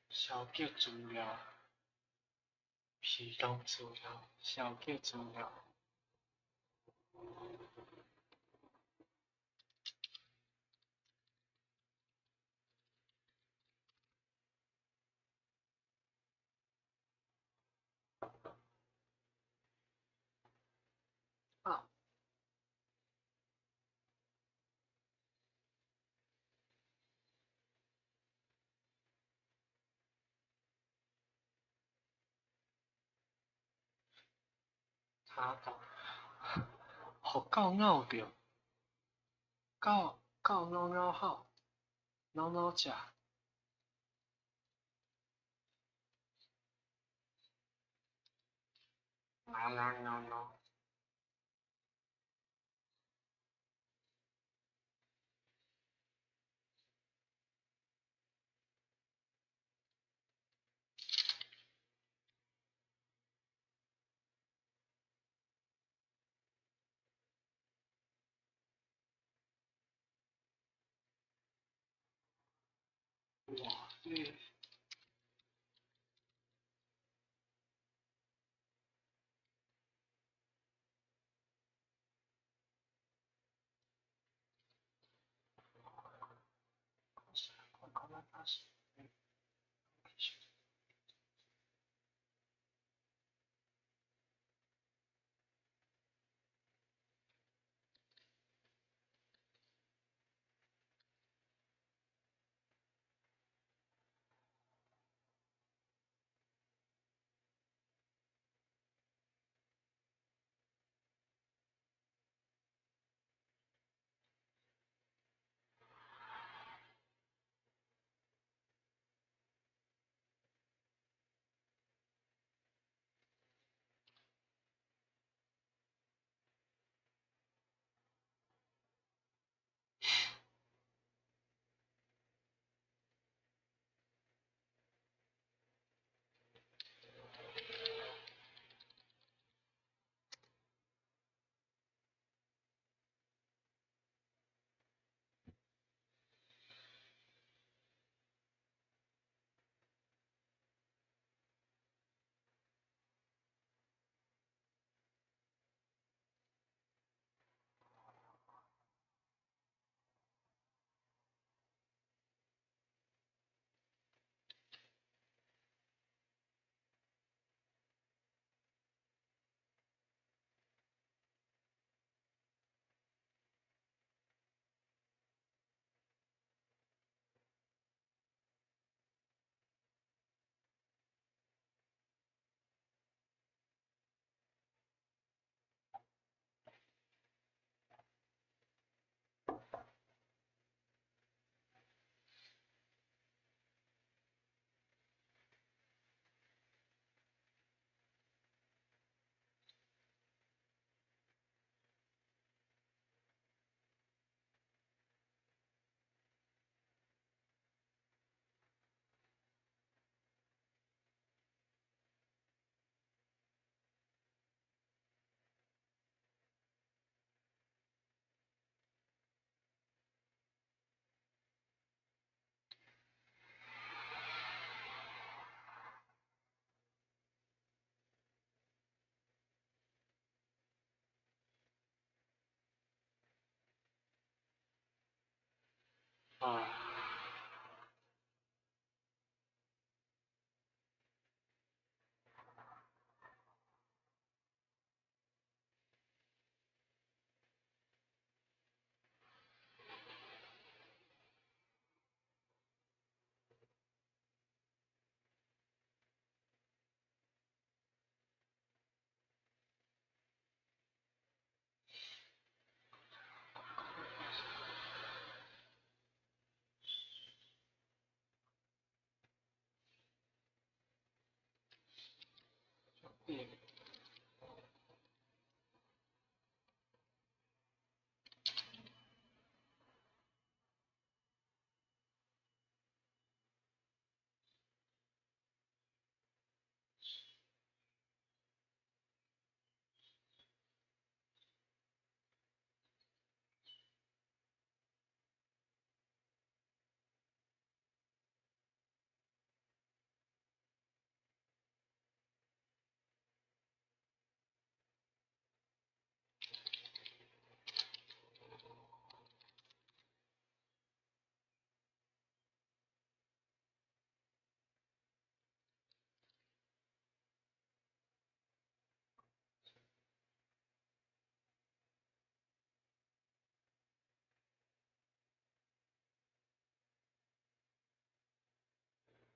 小结资料，批动资料，小结资料。啊。他讲，互狗咬着，狗咬好，咬食。咬。哇，这。啊。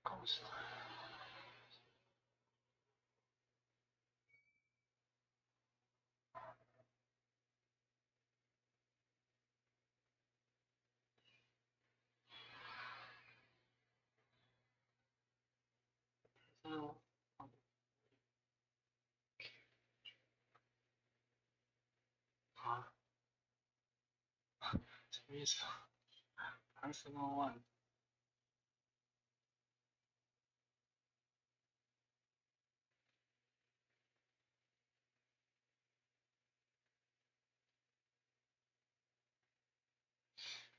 公司。啊？什么意思？Personal one。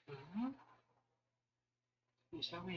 嗯？你啥物？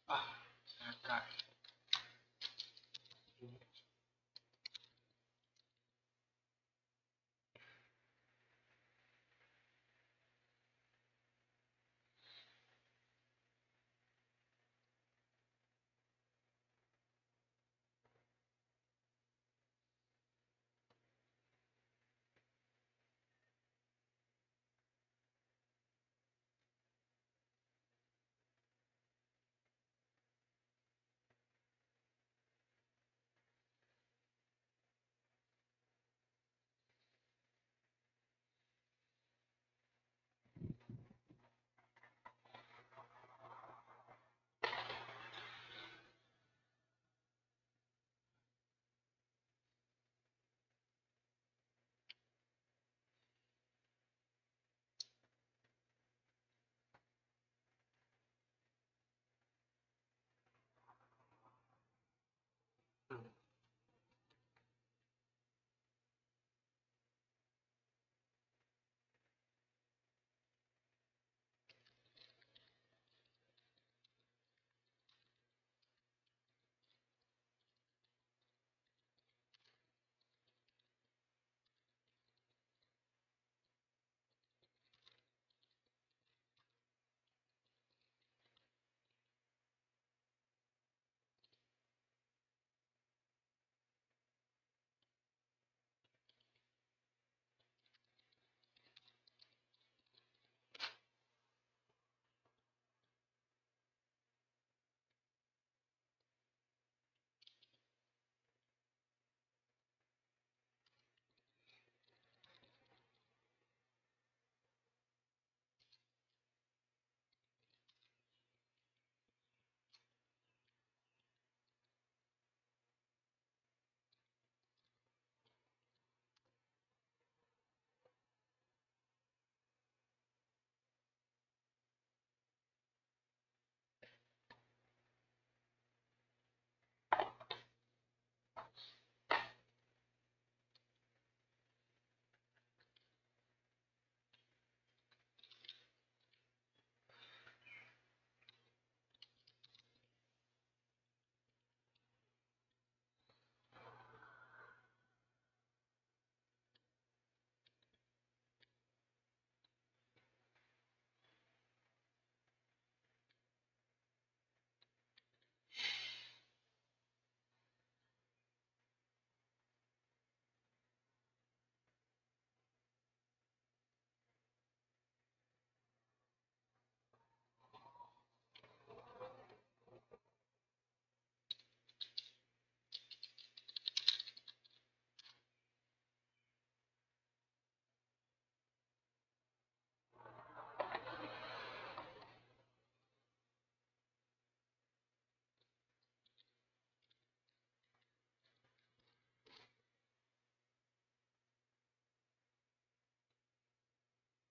啊，大概。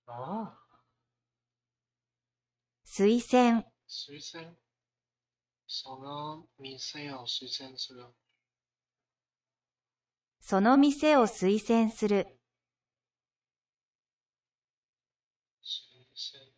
哦。推薦推薦。その店を推薦する。その店を推薦する。推薦。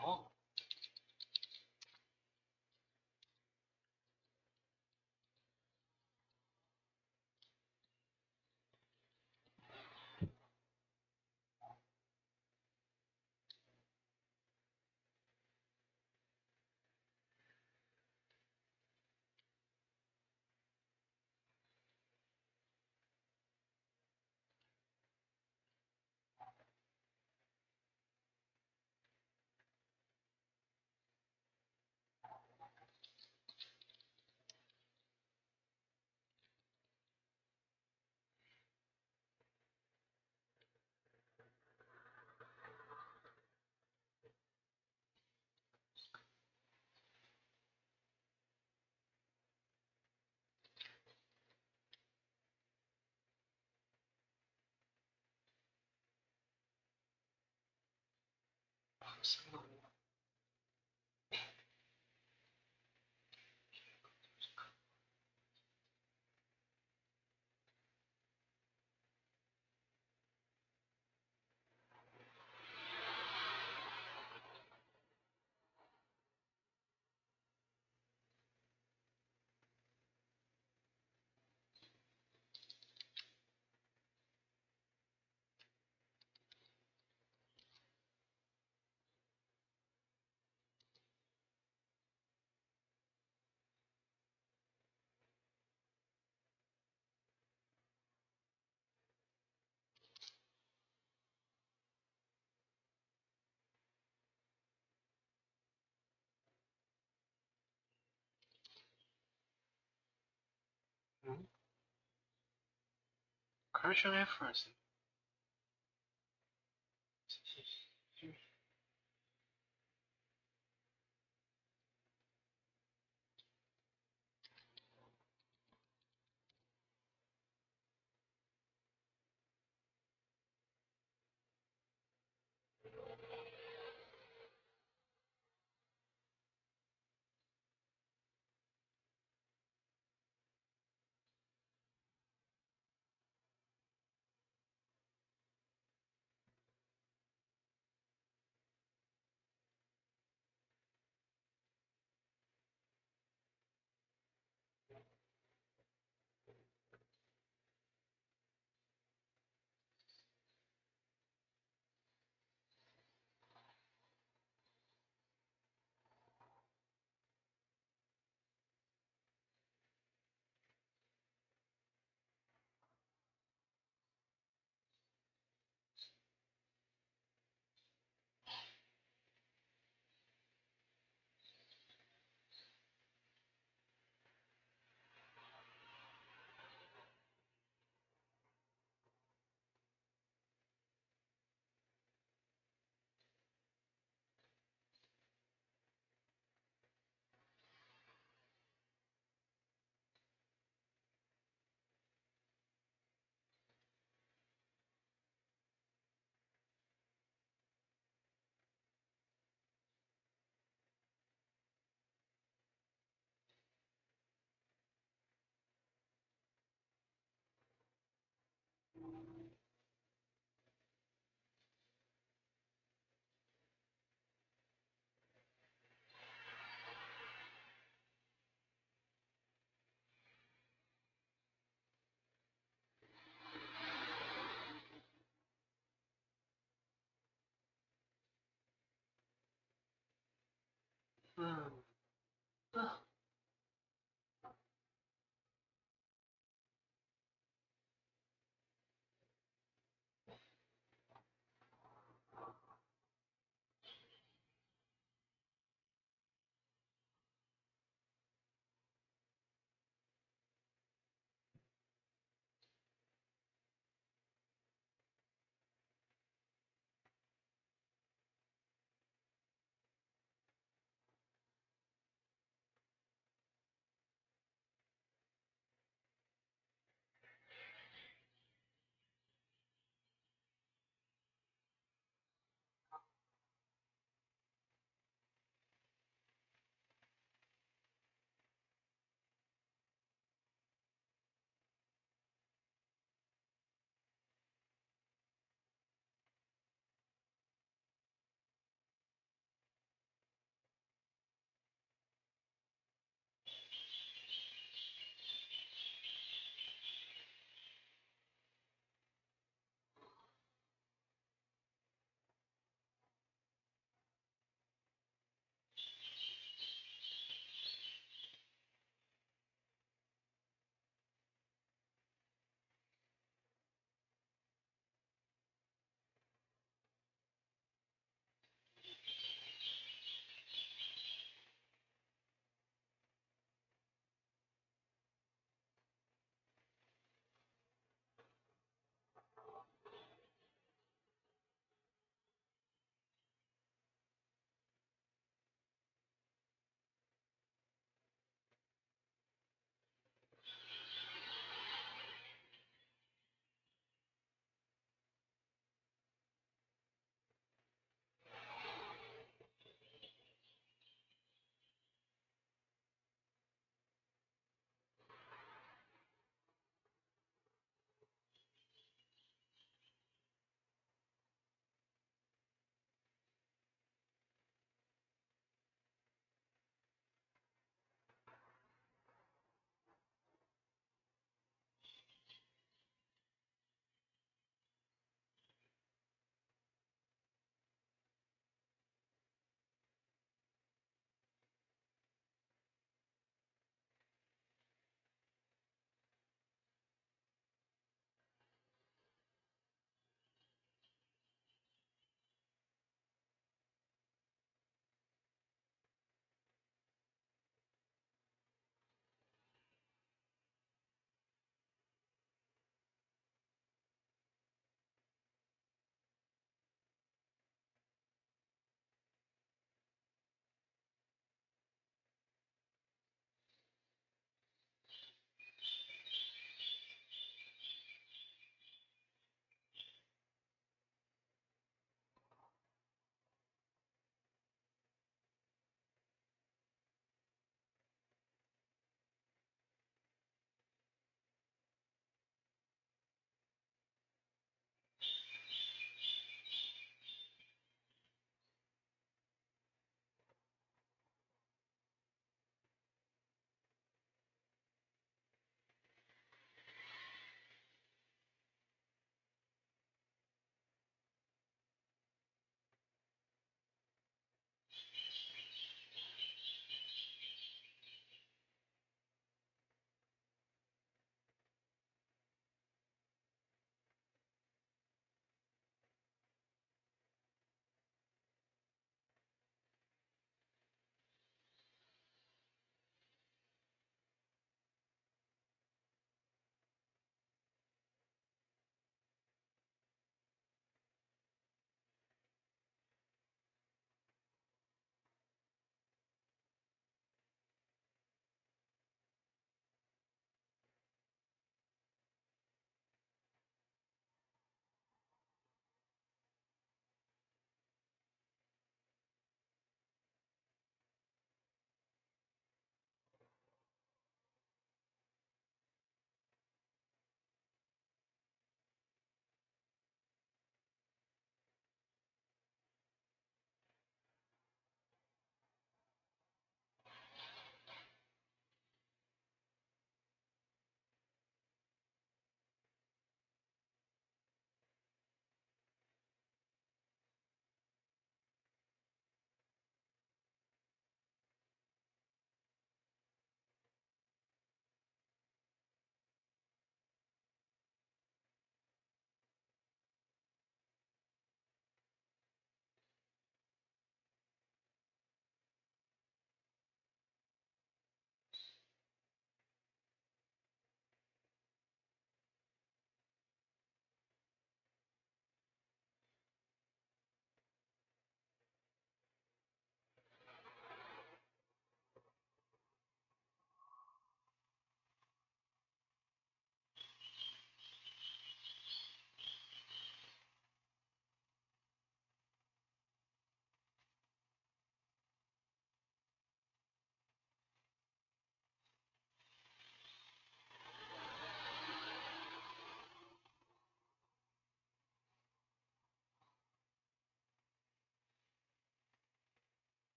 哦。Correction efforts.